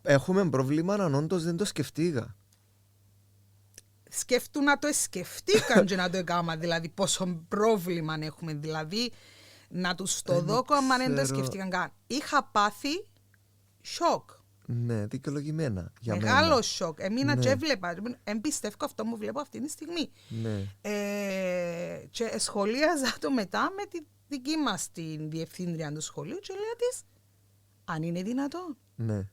έχουμε πρόβλημα αν όντως δεν το σκεφτήκα. Σκεφτούν να το σκεφτήκαν και να το έκανα. Δηλαδή πόσο πρόβλημα έχουμε. Δηλαδή να τους το δώκω αν δεν το σκεφτήκαν καν. Είχα πάθει σοκ. Ναι, δικαιολογημένα για μεγάλο μένα. σοκ. Έμεινα και έβλεπα. Εμπιστεύω αυτό που βλέπω αυτή τη στιγμή. Ναι. Και σχολίαζα το μετά με τη δική μας την διευθύντρια του σχολείου και λέω της, αν είναι δυνατόν. Ναι.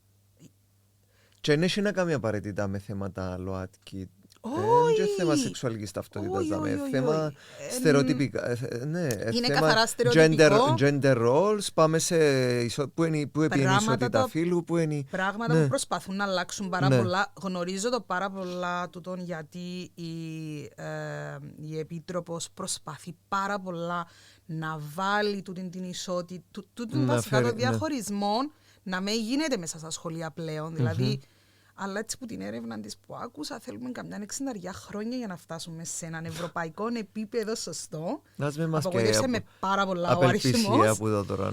Και δεν έχει να κάνει απαραίτητα με θέματα ΛΟΑΤΚΙ. Όχι. Είναι θέμα σεξουαλικής ταυτότητας, Όχι. θέμα στερεοτυπικά. Ναι, είναι θέμα καθαρά στερεοτυπικό. Gender roles, πάμε σε πού είναι η ισότητα φύλου, πού είναι. Πράγματα που προσπαθούν να αλλάξουν πάρα πολλά. Γνωρίζω το πάρα πολλά τούτον γιατί η Επίτροπος προσπαθεί πάρα πολλά να βάλει την ισότητα, τούτον βασικά το διαχωρισμό να μην γίνεται μέσα στα σχολεία πλέον. Δηλαδή, αλλά έτσι που την έρευνα της που άκουσα, θέλουμε καμιά 60 χρόνια για να φτάσουμε σε έναν ευρωπαϊκό επίπεδο σωστό. Απογοητεύσε με πάρα πολλά ο αριθμός.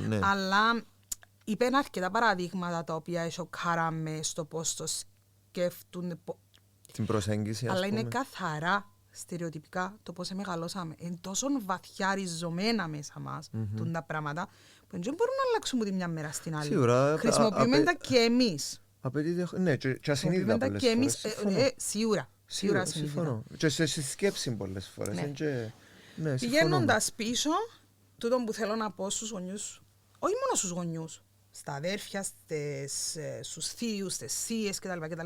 Ναι. Αλλά είπε αρκετά παραδείγματα τα οποία σοκάραμε στο πώς το σκέφτονται. Την προσέγγιση, αλλά είναι καθαρά στερεοτυπικά το πώς μεγαλώσαμε. Είναι τόσο βαθιά ριζωμένα μέσα μας τα πράγματα που δεν μπορούν να αλλάξουν από τη μια μέρα στην άλλη. Σίγουρα. Χρησιμοποιούμε τα και εμείς. Ναι, και ασυνείδητα πολλές φορές. Σίγουρα συμφωνώ. Και σε σκέψη πολλές φορές. Ναι. Πηγαίνοντας πίσω, τούτο που θέλω να πω στους γονιούς, όχι μόνο στους γονιούς, στα αδέρφια, στους θείους, στις θείες κτλ.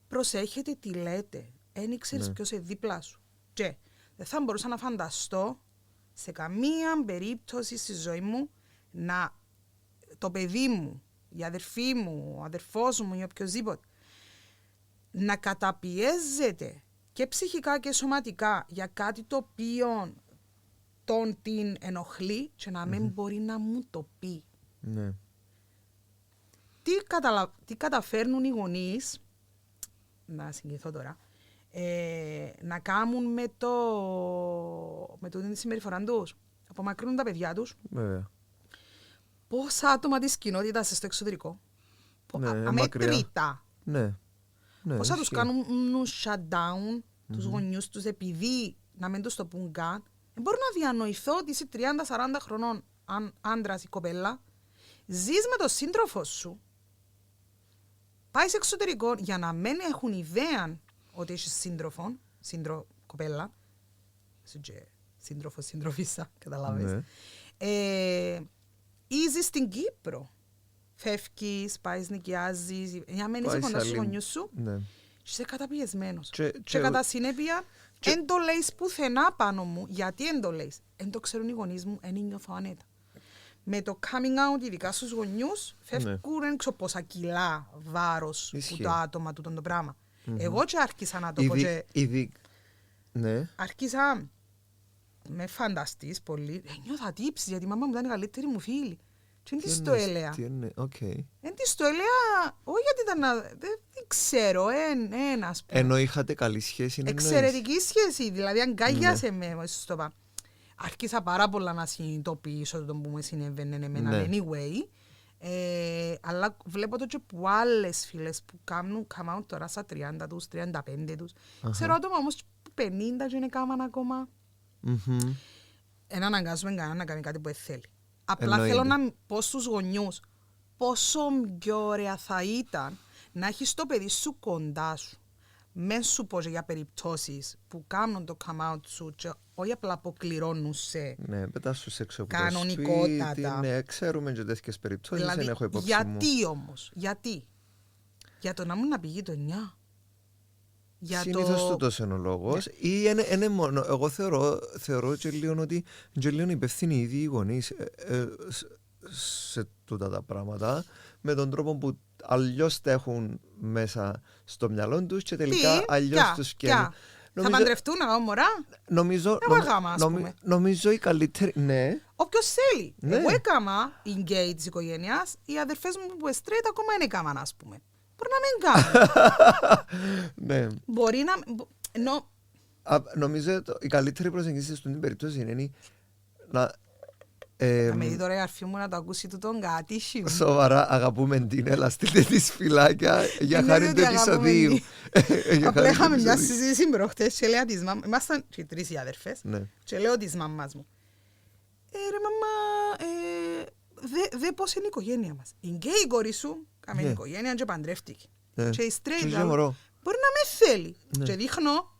Προσέχετε τι λέτε. Εν ήξερες ποιος είναι δίπλα σου. Και δεν θα μπορούσα να φανταστώ σε καμία περίπτωση στη ζωή μου να το παιδί μου, η αδερφή μου, ο αδερφός μου ή οποιοσδήποτε να καταπιέζεται και ψυχικά και σωματικά για κάτι το οποίο την ενοχλεί και να μην μπορεί να μου το πει. Ναι. Τι καταφέρνουν οι γονείς, να συγκινηθώ τώρα, να κάνουν με την συμπεριφορά τους. Απομακρύνουν τα παιδιά τους. Βέβαια. Πόσα άτομα της κοινότητας στο εξωτερικό. Αμέτρητα. Ναι. Πόσα τους κάνουν shutdown, τους γονιούς τους, επειδή να μην τους το πούν καν. Μπορώ να διανοηθώ ότι είσαι 30-40 χρονών άντρας ή κοπέλα, ζεις με τον σύντροφο σου, πάει σε εξωτερικό για να μην έχουν ιδέα ότι έχεις σύντροφο, κοπέλα, σύντροφο, σύντροφισσα, καταλάβες. Ή ζεις στην Κύπρο. Φεύγεις, πάεις, νοικιάζεις, για μένεις κοντά στους γονιούς σου και είσαι καταπιεσμένος. Και κατά συνέπεια, εν το λέεις πουθενά πάνω μου. Γιατί εν το λέεις? Εν το ξέρουν οι γονείς μου, εν νιώθω ανέτα. Με το coming out, ειδικά στους γονιούς, φεύγουν έξω πόσα κιλά βάρος που το άτομα του το πράγμα. Εγώ και άρχισα να το πω και... Άρχισα, με φανταστείς πολύ, νιώθα τύψεις γιατί η μαμά μου ήταν η καλύτερη μου φίλη. Και δεν της το έλεγα. Δεν της το έλεγα, όχι γιατί ήταν, δεν ξέρω, ένας. Ενώ είχατε καλή σχέση, εξαιρετική σχέση, δηλαδή αγκάγιασε με, στο πά. Άρχισα πάρα πολλά να συνειδητοποιήσω το που μου συνέβαινε εμένα, anyway. Αλλά βλέπω το και που άλλες φίλες που κάνουν come out τώρα στα 30 τους, 35 τους. Ξέρω άτομα όμως που 50 και είναι κάμαν ακόμα. Εν αναγκάζουμε κανέναν να κάνει κάτι που θέλει. Απλά θέλω να πω στους γονιούς πόσο πιο ωραία θα ήταν να έχεις το παιδί σου κοντά σου. Μεν σου πω για περιπτώσεις που κάνουν το come out σου και όχι απλά αποκληρώνουν σε Ναι, πετάσου έξω από το κανονικότατα. σπίτι, ναι, ξέρουμε και τέτοιες περιπτώσεις, Δηλαδή, δεν έχω υπόψη μου. γιατί όμως, γιατί? Για το να μην να πηγεί το 9. Συνήθως τούτος είναι ο λόγος. Ναι. Ή είναι μόνο. Εγώ θεωρώ και λίγο ότι και λίγο υπεύθυνοι οι ίδιοι οι γονείς σε τούτα τα πράγματα, με τον τρόπο που αλλιώς τα έχουν μέσα στο μυαλό τους και τελικά αλλιώς τους σκέφτονται. Θα παντρευτούν αγώ μωρά. Εγώ έκαμα, ας πούμε. Νομίζω η καλύτερη. Ναι. Όποιος θέλει. Ναι. Εγώ έκαμα engage της οικογένειας, οι αδερφές μου που straight ακόμα δεν έκαναν, ας πούμε. Μπορεί να μην κάνουν. Ναι. Μπορεί να. Νομίζω η καλύτερη προσεγγίση στην περίπτωση είναι να. Θα με δει τώρα η αρφή μου να το ακούσει του τον κατήσι μου. Σοβαρά, αγαπούμε την, έλα στείλτε της φυλάκια για χάρη του επεισοδίου. Απλά είχαμε μια συζήτηση προχτές και λέω της μάμας, ήμασταν και 3 οι αδερφές, και λέω της μάμας μου, ρε μαμά, δε πώς είναι η οικογένεια μας. Είναι και η κόρη σου, κάμε η οικογένεια και παντρεύτηκε. Και η straight μπορεί να με θέλει. Και δείχνω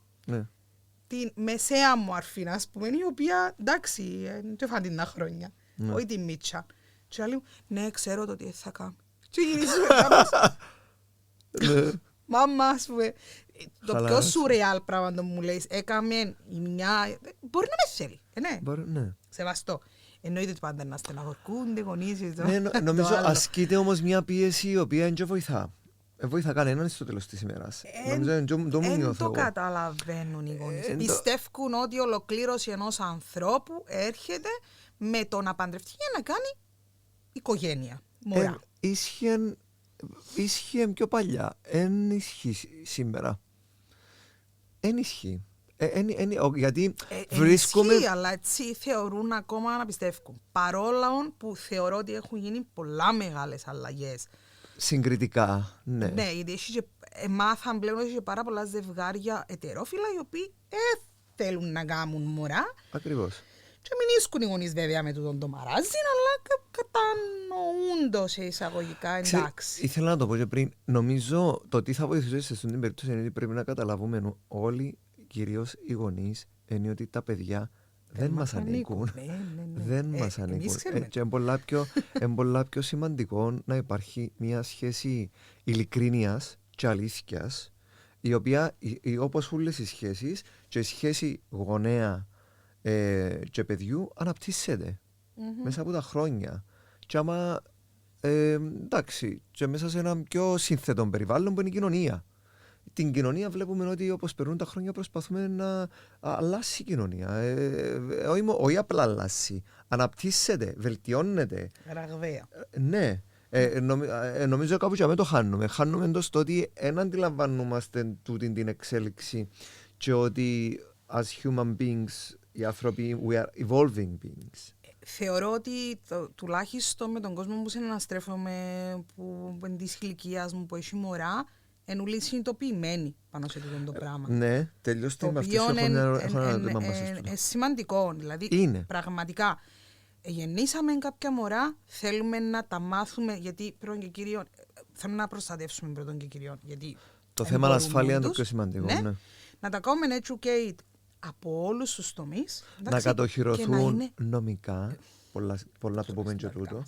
την μεσαία μου αρφή, ας πούμε, η οποία, εντάξει, δεν φάνε την χρόνια, όχι την Μίτσα. Και λέει, ναι, ξέρω το τι θα κάνω. Και γυρίζουμε κάπως. Μάμα, ας πούμε, το πιο σουρεάλ πράγμα το μου λέει, έκαμε η μια, μπορεί να με θέλει, ναι, σεβαστό. Εννοείται ότι πάντα να στεναχωρκούνται, γονείς. Νομίζω ασκείται όμως μια πίεση η οποία δεν βοηθά. Βοηθά κανέναν στο τέλος της ημέρας. Δεν το καταλαβαίνουν οι γονείς. Πιστεύουν ότι η ολοκλήρωση ενός ανθρώπου έρχεται με το να παντρευτεί για να κάνει οικογένεια. Μωρά. Ίσχυε πιο παλιά. Εν ισχύει σήμερα. Εν ισχύει. Γιατί βρίσκουμε. Ισχύει, αλλά έτσι θεωρούν ακόμα να πιστεύουν. Παρόλα που θεωρώ ότι έχουν γίνει πολλά μεγάλες αλλαγές. Συγκριτικά, ναι. Ναι, γιατί μάθαν πλέον ότι έχει πάρα πολλά ζευγάρια ετερόφιλα οι οποίοι θέλουν να κάνουν μωρά. Ακριβώς. Και μην ίσκουν οι γονείς βέβαια με τούτον το μαράζιν, αλλά κατανοούν το σε εισαγωγικά, εντάξει. Ήθελα να το πω και πριν. Νομίζω το τι θα βοηθούσε σε αυτήν την περίπτωση είναι ότι πρέπει να καταλαβούμε όλοι, κυρίως οι γονείς, είναι ότι τα παιδιά δεν μας ανήκουν. Δεν μας ανήκουν. Και είναι πολλά πιο σημαντικό να υπάρχει μια σχέση ειλικρίνειας και αλήθειας, η οποία, όπως όλες οι σχέσεις, και η σχέση γονέα και παιδιού αναπτύσσεται μέσα από τα χρόνια. Και άμα, εντάξει, και μέσα σε ένα πιο σύνθετο περιβάλλον που είναι η κοινωνία. Την κοινωνία βλέπουμε ότι όπως περνούν τα χρόνια προσπαθούμε να αλλάξει η κοινωνία. Όχι απλά αλλάξει. Αναπτύσσεται, βελτιώνεται. Ραγδαία. Ναι. Νομίζω κάπου και το χάνουμε. Χάνουμε το στο ότι δεν αντιλαμβανόμαστε τούτη την εξέλιξη και ότι as human beings, οι άνθρωποι, we are evolving beings. Θεωρώ ότι τουλάχιστον με τον κόσμο που συναναστρέφομαι, που είναι της ηλικίας μου, που έχει μωρά, είναι όλοι συνειδητοποιημένοι πάνω σε αυτό το πράγμα. Ναι, τελείως την αυτή είναι σημαντικό, δηλαδή είναι. Πραγματικά. Γεννήσαμε κάποια μωρά, θέλουμε να τα μάθουμε, γιατί πρώτον και κυρίων, θέλουμε να προστατεύσουμε πρώτον και κυρίων. Γιατί το θέμα ασφάλεια είναι το πιο σημαντικό. Ναι. Να τα κάνουμε educate από όλους τους τομείς. Να κατοχυρωθούν νομικά. Πολλά το πούμε και τούτο.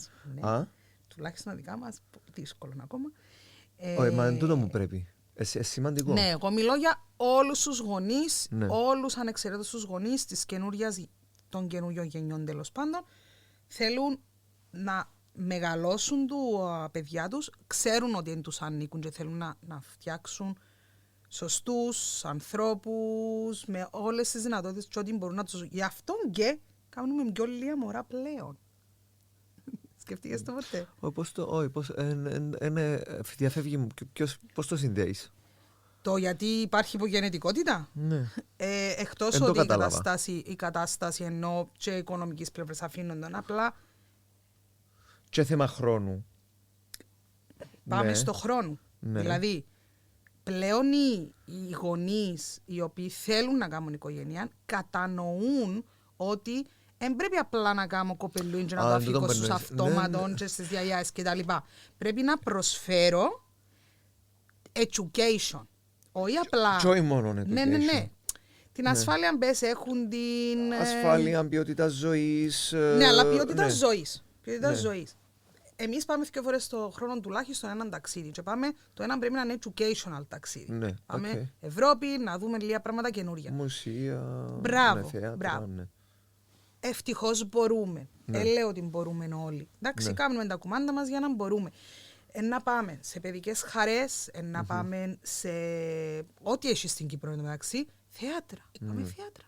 Τουλάχιστον δικά μας, δύσκολο ακόμα. Μα εν τούτο μου πρέπει. Σημαντικό. Ναι, εγώ μιλώ για όλους τους γονείς, όλους ανεξαιρέτως τους γονείς των καινούριων γενιών τέλος πάντων, θέλουν να μεγαλώσουν τα παιδιά τους, ξέρουν ότι δεν τους ανήκουν και θέλουν να φτιάξουν σωστούς ανθρώπους με όλες τις δυνατότητες και ό,τι μπορούν να τους. Γι' αυτό και κάνουμε πιο λίγα μωρά πλέον. Σκεφτείες το ποτέ? Διαφεύγει μου. Πώς το συνδέεις? Το γιατί υπάρχει υπογενετικότητα. Ναι. Εκτός ότι η κατάσταση ενώ και οικονομικής πλευράς αφήνουν τον απλά. Και θέμα χρόνου. Πάμε στο χρόνο. Ναι. Δηλαδή, πλέον οι γονείς οι οποίοι θέλουν να κάνουν οικογένεια κατανοούν ότι δεν πρέπει απλά να κάνω κοπελούιν και να το αφήκω στους αυτόματων και στις γιαγιάες κτλ. Πρέπει να προσφέρω education. Όχι απλά. Και όχι μόνο education. Ναι. Την ασφάλεια μπες, έχουν την... Ασφάλεια, ποιότητα ζωής. Ναι, αλλά ποιότητα ναι. ζωής. Ποιότητα Ναι. ζωής. Εμείς πάμε 2 φορές το χρόνο τουλάχιστον έναν ταξίδι. Και πάμε, το ένα πρέπει να είναι educational ταξίδι. Ναι, Πάμε οκ. Ευρώπη, να δούμε λίγα πράγματα καινούρια. Μουσεία, Μπράβο, ναι, θέατρα, μπράβο. ναι. Ευτυχώς μπορούμε. Ναι. Λέω ότι μπορούμε όλοι. Εντάξει, Ναι. κάνουμε τα κουμάντα μας για να μπορούμε. Να πάμε σε παιδικές χαρές, να πάμε σε ό,τι έχει στην Κύπρο εντωμεταξύ, θέατρα. Πάμε θέατρα.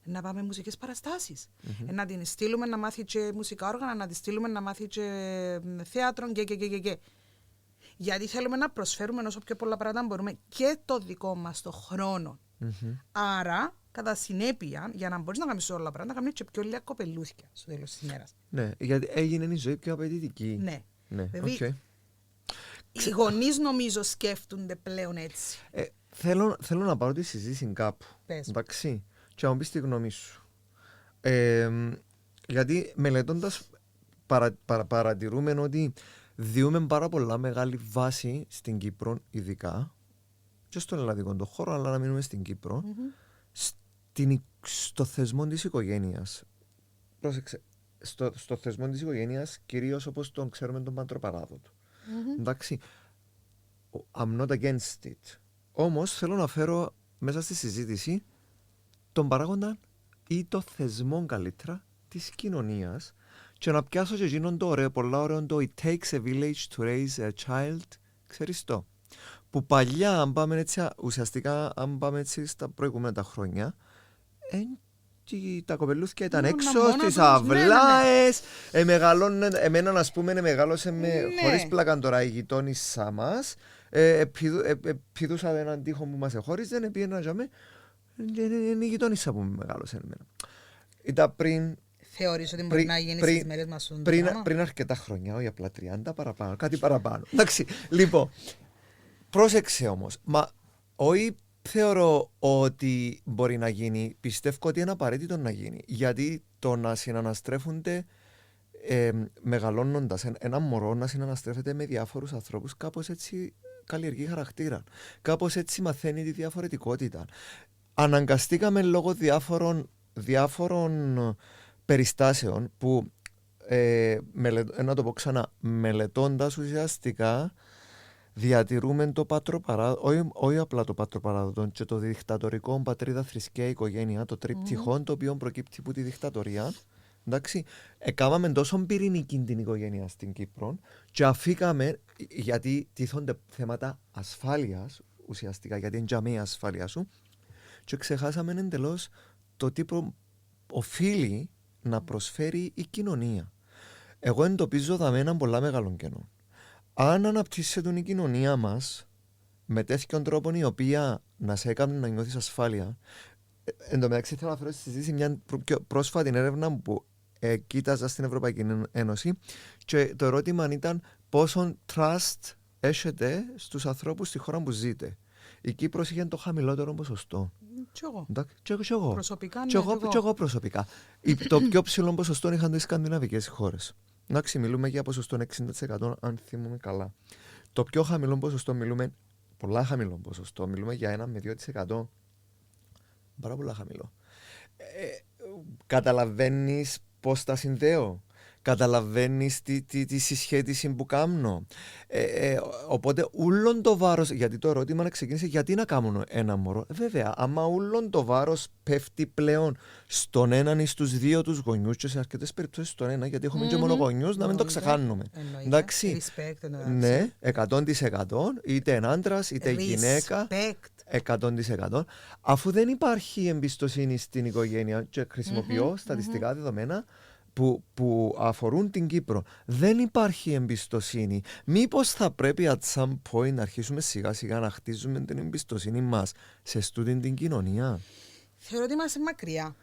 Να πάμε μουσικές παραστάσεις. Να την στείλουμε να μάθει και μουσικά όργανα, να τη στείλουμε να μάθει και θέατρο και. Γιατί θέλουμε να προσφέρουμε όσο πιο πολλά πράγματα μπορούμε και το δικό μας το χρόνο. Άρα, κατά συνέπεια, για να μπορείς να κάνεις όλα τα πράγματα, να κάνεις και πιο λίγα κοπελούθια στο τέλος της ημέρας. Ναι, γιατί έγινε η ζωή πιο απαιτητική. Ναι. Ναι, Δηλαδή, οκ. οι γονείς νομίζω σκέφτονται πλέον έτσι. Θέλω να πάρω τη συζήτηση κάπου. Πες. Εντάξει. Και να μου πεις τη γνώμη σου. Γιατί μελετώντας παρατηρούμε ότι διούμε πάρα πολλά μεγάλη βάση στην Κύπρο, ειδικά και στον ελλαδικό το χώρο, αλλά να μείνουμε στην Κύπρο, στο θεσμό της οικογένειας. Πρόσεξε, στο θεσμό της οικογένειας, κυρίως όπως τον ξέρουμε τον πατροπαράδοτο. Εντάξει, I'm not against it. Όμως θέλω να φέρω μέσα στη συζήτηση τον παράγοντα ή το θεσμό καλύτερα της κοινωνίας και να πιάσω και εκείνον το ωραίο, πολλά ωραίο το It takes a village to raise a child, ξέρεις το. Που παλιά, αν πάμε έτσι, ουσιαστικά, αν πάμε έτσι στα προηγούμενα τα χρόνια, τα κοπελούθια ήταν έξω στις αυλάες, εμένα ας πούμε μεγάλωσε χωρίς πλάκα τώρα η γειτόνισσα μας, πηδούσα έναν τοίχο που μας εχώριζε, πήγαινα για μέ, είναι η γειτόνισσα που με μεγάλωσε εμένα. Ήταν πριν... Θεωρείς ότι μπορεί να γίνει στις μέρες μας πριν αρκετά χρόνια, όχι απλά 30 παραπάνω, κάτι παραπάνω. Εντάξει, λοιπόν, πρόσεξε όμως, όχι θεωρώ ότι μπορεί να γίνει, πιστεύω ότι είναι απαραίτητο να γίνει, γιατί το να συναναστρέφονται μεγαλώνοντας ένα μωρό να συναναστρέφεται με διάφορους ανθρώπους, κάπως έτσι καλλιεργεί χαρακτήρα, κάπως έτσι μαθαίνει τη διαφορετικότητα. Αναγκαστήκαμε λόγω διάφορων περιστάσεων που, να το πω ξανά, μελετώντας ουσιαστικά διατηρούμε το πατροπαράδοτο, όχι απλά το πατροπαράδοτο, και το δικτατορικό πατρίδα, θρησκεία, οικογένεια, το τριπτυχόν το οποίο προκύπτει από τη δικτατορία. Εντάξει, έκαναμε τόσο πυρηνική την οικογένεια στην Κύπρο και αφήκαμε, γιατί τίθονται θέματα ασφάλειας ουσιαστικά, γιατί είναι για μία ασφάλεια σου, και ξεχάσαμε εντελώς το τι οφείλει να προσφέρει η κοινωνία. Εγώ εντοπίζω δαμέ έναν πολλά μεγάλο κενό. Αν αναπτύσσεται η κοινωνία μας με τέτοιον τρόπο η οποία να σε έκανε να νιώθεις ασφάλεια. Εν τω μεταξύ θέλω να φέρω στη συζήτηση μια πρόσφατη έρευνα που κοίταζα στην Ευρωπαϊκή Ένωση και το ερώτημα ήταν πόσον trust έχετε στους ανθρώπους στη χώρα που ζείτε. Η Κύπρος είχε το χαμηλότερο ποσοστό. Και εγώ. Προσωπικά, και εγώ προσωπικά. Το πιο ψηλό ποσοστό είχαν τις σκανδιναβικές χώρες. Εντάξει, μιλούμε για ποσοστό 60% αν θυμούμε καλά. Το πιο χαμηλό ποσοστό, μιλούμε πολλά χαμηλό ποσοστό, μιλούμε για 1 με 2%. Πάρα πολλά χαμηλό. Καταλαβαίνεις πώς τα συνδέω. Καταλαβαίνεις τη συσχέτιση που κάνω. Οπότε ούλον το βάρος, γιατί το ερώτημα να ξεκίνησε γιατί να κάνουν ένα μωρό. Βέβαια, άμα ούλον το βάρος πέφτει πλέον στον έναν ή στους δύο τους γονιούς και σε αρκετές περιπτώσεις στον ένα, γιατί έχουμε και μόνο γονιούς, να μην το ξεχάνουμε. Εντάξει, ναι, 100%, είτε είναι άντρας είτε γυναίκα. 100%. Αφού δεν υπάρχει εμπιστοσύνη στην οικογένεια, και χρησιμοποιώ στατιστικά δεδομένα που αφορούν την Κύπρο, δεν υπάρχει εμπιστοσύνη. Μήπως θα πρέπει at some point να αρχίσουμε σιγά σιγά να χτίζουμε την εμπιστοσύνη μας σε στούτην την κοινωνία? Θεωρώ ότι είμαστε μακριά.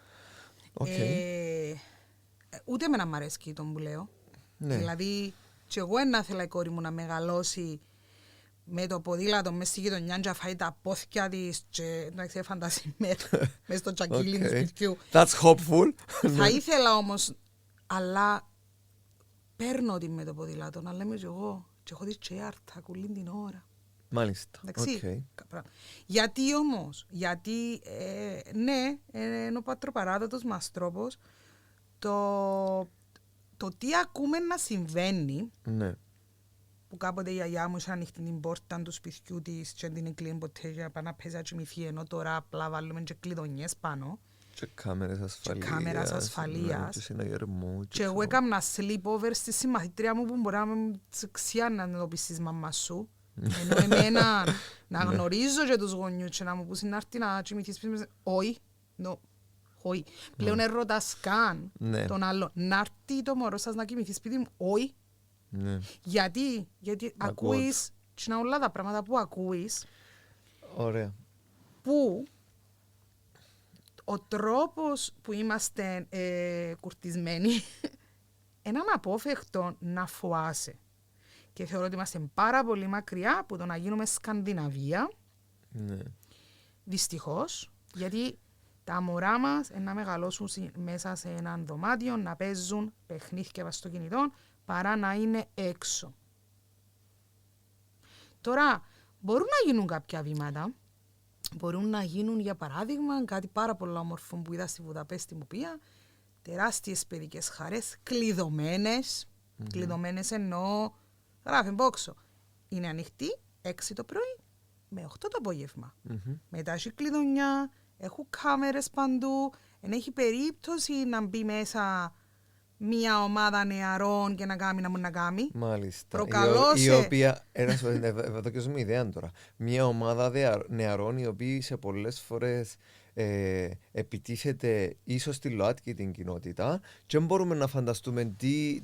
Ούτε εμένα μ' αρέσει τον που λέω. Ναι. Δηλαδή, και εγώ να ήθελα η κόρη μου να μεγαλώσει με το ποδήλατο μέσα στη γειτονιά και να φάει τα πόθηκια της και να ξέρει φαντασία μέσα στο τσακίλι του σπιτιού. That's hopeful. Θα ήθελα όμως, αλλά παίρνω την με το ποδήλατο, αλλά είμαι και εγώ και έχω δεις και άρτα κουλήν την ώρα. Μάλιστα. Εντάξει. Γιατί όμως, γιατί ναι, είναι ο πατροπαράδοτος μας τρόπος το τι ακούμε να συμβαίνει. Ναι. Που κάποτε η γιαγιά μου είχε ανοιχτή την πόρτα του σπιτιού της και την εκλείνει ποτέ για να παίζει να κοιμηθεί, ενώ τώρα απλά βάλουμε και κλειδονιές πάνω. Και κάμερες ασφαλείας. Και κάμερας ασφαλείας. Ναι, και συναγερμό. Και εγώ έκανα sleepover στη συμμαθήτρια μου που μπορεί να με ξιά να το πεις της μαμάς σου. Ενώ εμένα να γνωρίζω και τους γονιούς και να μου πούσουν να έρθει να κοιμηθείς πίσω. Όχι. Όχι. Πλέον ερωτάς καν τον άλλο. Να έρθει το μωρό σας να κοιμηθεί σπίτι μου. Όχι. Γιατί ακούεις και όλα τα πράγματα που ακούεις. Ωραία. Που ο τρόπος που είμαστε κουρτισμένοι είναι αναπόφευκτο να φοάσαι. Και θεωρώ ότι είμαστε πάρα πολύ μακριά από το να γίνουμε Σκανδιναβία. Ναι. Δυστυχώς, γιατί τα μωρά μας να μεγαλώσουν μέσα σε έναν δωμάτιο, να παίζουν παιχνίδια στο κινητό, παρά να είναι έξω. Τώρα, μπορούν να γίνουν κάποια βήματα. Μπορούν να γίνουν, για παράδειγμα, κάτι πάρα πολύ όμορφο που είδα στη Βουδαπέστη μου πια, τεράστιες παιδικές χαρές, κλειδωμένες. Κλειδωμένες εννοώ, γράφει μπόξο. Είναι ανοιχτή 6 το πρωί με 8 το απόγευμα. Μετά έχει κλειδονιά, έχουν κάμερες παντού, δεν έχει περίπτωση να μπει μέσα μια ομάδα νεαρών και να κάνει να μου να κάνει. Μάλιστα. Προκαλώσε. Η οποία, εδώ και ζούμε ιδέα τώρα, μια ομάδα νεαρών οι οποίοι σε πολλές φορές επιτίθεται ίσως στη ΛΟΑΤΚΙ την κοινότητα και μπορούμε να φανταστούμε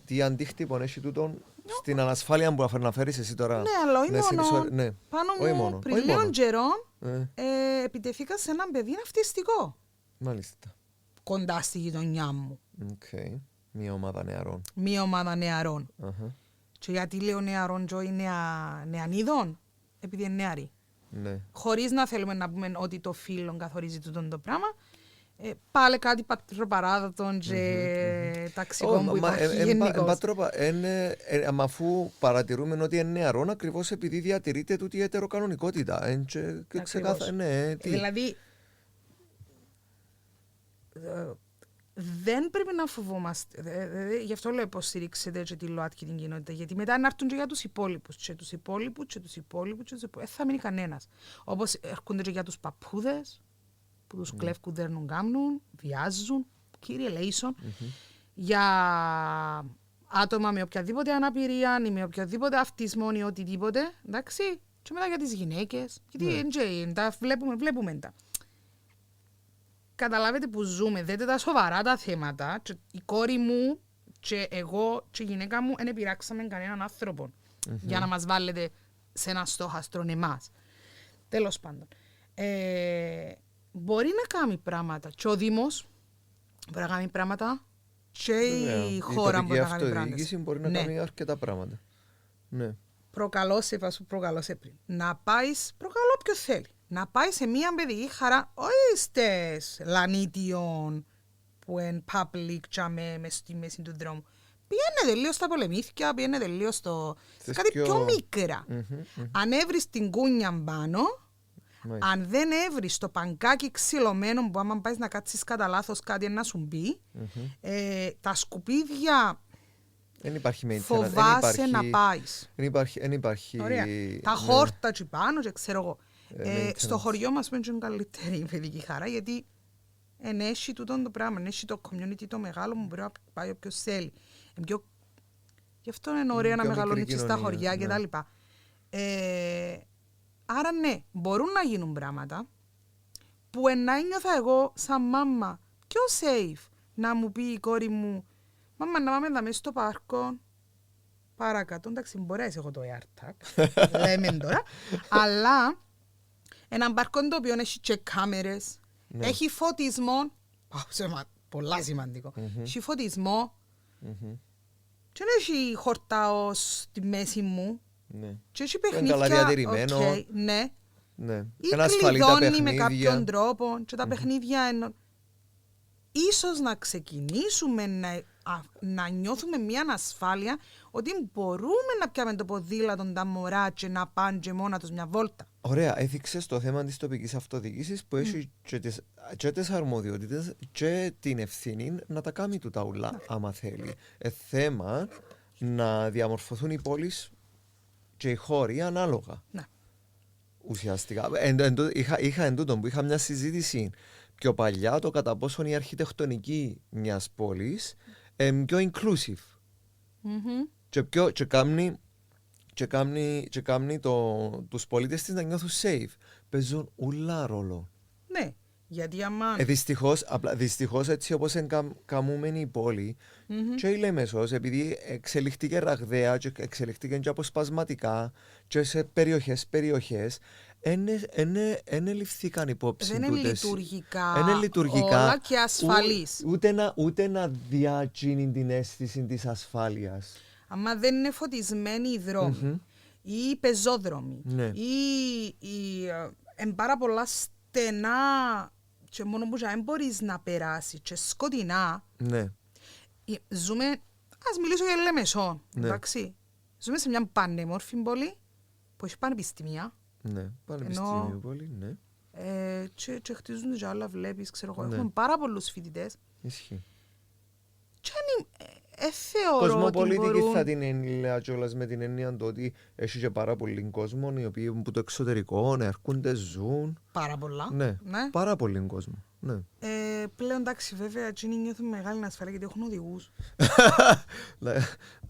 τι αντίκτυπο έχει τούτον στην ανασφάλεια που αναφέρεις εσύ τώρα. Ναι, αλλά όχι μόνο. Πάνω μου πριν λίγων καιρών επιτεθήκα σε έναν παιδί ναυτιστικό. Μάλιστα. Κοντά στη γειτονιά μου. Okay. Μια ομάδα νεαρών. Μια ομάδα νεαρών. Και γιατί λέω νεαρών και όχι νεανίδων, επειδή είναι νεαροί. Ναι. Χωρίς να θέλουμε να πούμε ότι το φύλλο καθορίζει τούτο το πράγμα. Πάλι κάτι πατροπαράδοτο και ταξικών που υπάρχει γενικώς. Αφού παρατηρούμε ότι είναι νεαρών ακριβώς επειδή διατηρείται τούτη η ετεροκανονικότητα. Δηλαδή, δεν πρέπει να φοβόμαστε. Γι' αυτό λέω υποστηρίξετε και τη ΛΟΑΤΚΙ την κοινότητα. Γιατί μετά να έρθουν και για τους υπόλοιπους. Και τους υπόλοιπους, και τους υπόλοιπους, και τους υπόλοιπους. Θα μείνει κανένας. Όπως έρχονται και για τους παππούδες, που τους κλέφκουν, δέρνουν, κάμνουν, βιάζουν, κύριε Λέισον. Για άτομα με οποιαδήποτε αναπηρία ή με οποιοδήποτε αυτισμό ή οτιδήποτε. Εντάξει. Και μετά για τις γυναίκες. Γιατί βλέπουμε τα. Καταλάβετε που ζούμε, δείτε τα σοβαρά τα θέματα. Και η κόρη μου και εγώ και η γυναίκα μου δεν επειράξαμε κανέναν άνθρωπο για να μας βάλετε σε ένα στόχαστρο εμάς. Τέλος πάντων. Μπορεί να κάνει πράγματα και ο Δήμος μπορεί να κάνει πράγματα και η χώρα μπορεί να κάνει πράγματα. Η αυτοδιοίκηση μπορεί να κάνει αρκετά πράγματα. Ναι. Προκαλώσε πριν. Να πάει, προκαλώ ποιος θέλει. Να πάει σε μια παιδική χαρά, όχι στις Λανίτιον που είναι public και μες στη μέση του δρόμου. Πήγαινε λίγο στα πολεμήθηκια, πήγαινε λίγο στο... κάτι πιο μικρά. Αν έβρεις την κούνια πάνω, αν δεν έβρεις το παγκάκι ξυλωμένο που άμα πάει να κάτσεις κατά λάθος κάτι να σου μπει, τα σκουπίδια... Φοβάσαι να πάεις. Δεν υπάρχει... Τα χόρτα και πάνω και ξέρω εγώ. Στο χωριό μας είναι και καλύτερη η παιδική χαρά γιατί ενέχει τούτο το πράγμα, ενέχει το community το μεγάλο που μπορεί να πάει όποιος θέλει. Γι' αυτό είναι ωραίο να μεγαλώνει και στα χωριά και τα λοιπά. Άρα ναι, μπορούν να γίνουν πράγματα που να νιώθα εγώ σαν μάμα πιο safe να μου πει η κόρη μου «Μάμα, να πάμε μέσα στο πάρκο». Παρακάτω, εντάξει, μπορείς εγώ το AirTag, λέμε τώρα, αλλά έναν πάρκο το οποίο έχει και κάμερες, έχει φωτισμό, πολλά σημαντικό, έχει φωτισμό και δεν έχει χορτάω στη μέση μου και έχει παιχνίδια, καλά διατηρημένο, ή κλειδώνει με κάποιον τρόπο και τα παιχνίδια ίσως να ξεκινήσουμε να νιώθουμε μια ανασφάλεια ότι μπορούμε να πιάμε το ποδήλατο τα μωρά και να πάνε και μόνα τους μια βόλτα. Ωραία, έθιξες το θέμα της τοπικής αυτοδιοίκησης που έχει και τις αρμοδιότητες και την ευθύνη να τα κάνει του τα ούλα, άμα θέλει. Θέμα να διαμορφωθούν οι πόλεις και οι χώροι ανάλογα. Ναι. Ουσιαστικά. Είχα εν τούτον που είχα μια συζήτηση πιο παλιά το κατά πόσον η αρχιτεκτονική μιας πόλης πιο inclusive. Και κάνει τους πολίτες της να νιώθουν safe. Παίζουν ούλα ρόλο. Ναι, γιατί άμα... Δυστυχώς έτσι όπως καμούμενη η πόλη και η Λέμεσος, επειδή εξελιχτήκε ραγδαία και εξελιχτήκε και αποσπασματικά και σε περιοχές, δεν ληφθήκαν υπόψη. Δεν είναι λειτουργικά όλα και ασφαλής. Ούτε να διατσίνει την αίσθηση της ασφάλειας. Άμα δεν είναι φωτισμένοι οι δρόμοι ή οι πεζόδρομοι ή πάρα πολλά στενά και μόνο που δεν μπορείς να περάσεις και σκοτεινά. Ναι. Ζούμε, ας μιλήσω για Λεμεσό, εντάξει. Ζούμε σε μια πανέμορφη πόλη που έχει πανεπιστημία. Ναι, πανεπιστήμιο πόλη, ναι. Και χτίζουν και άλλα, βλέπεις, ξέρω εγώ. Έχουμε πάρα πολλούς φοιτητές. Ισχύει. Και θεωρώ κοσμοπολίτικη ότι μπορούν... θα την έλεγα κιόλας με την έννοια το ότι έχει και πάρα πολλοί κόσμο οι οποίοι από το εξωτερικό έρχονται, ζουν. Πάρα πολλά. Ναι, πάρα πολλοί κόσμο. Ναι. Πλέον εντάξει, βέβαια, εκείνοι νιώθουν μεγάλη ασφαλεία γιατί έχουν οδηγούς.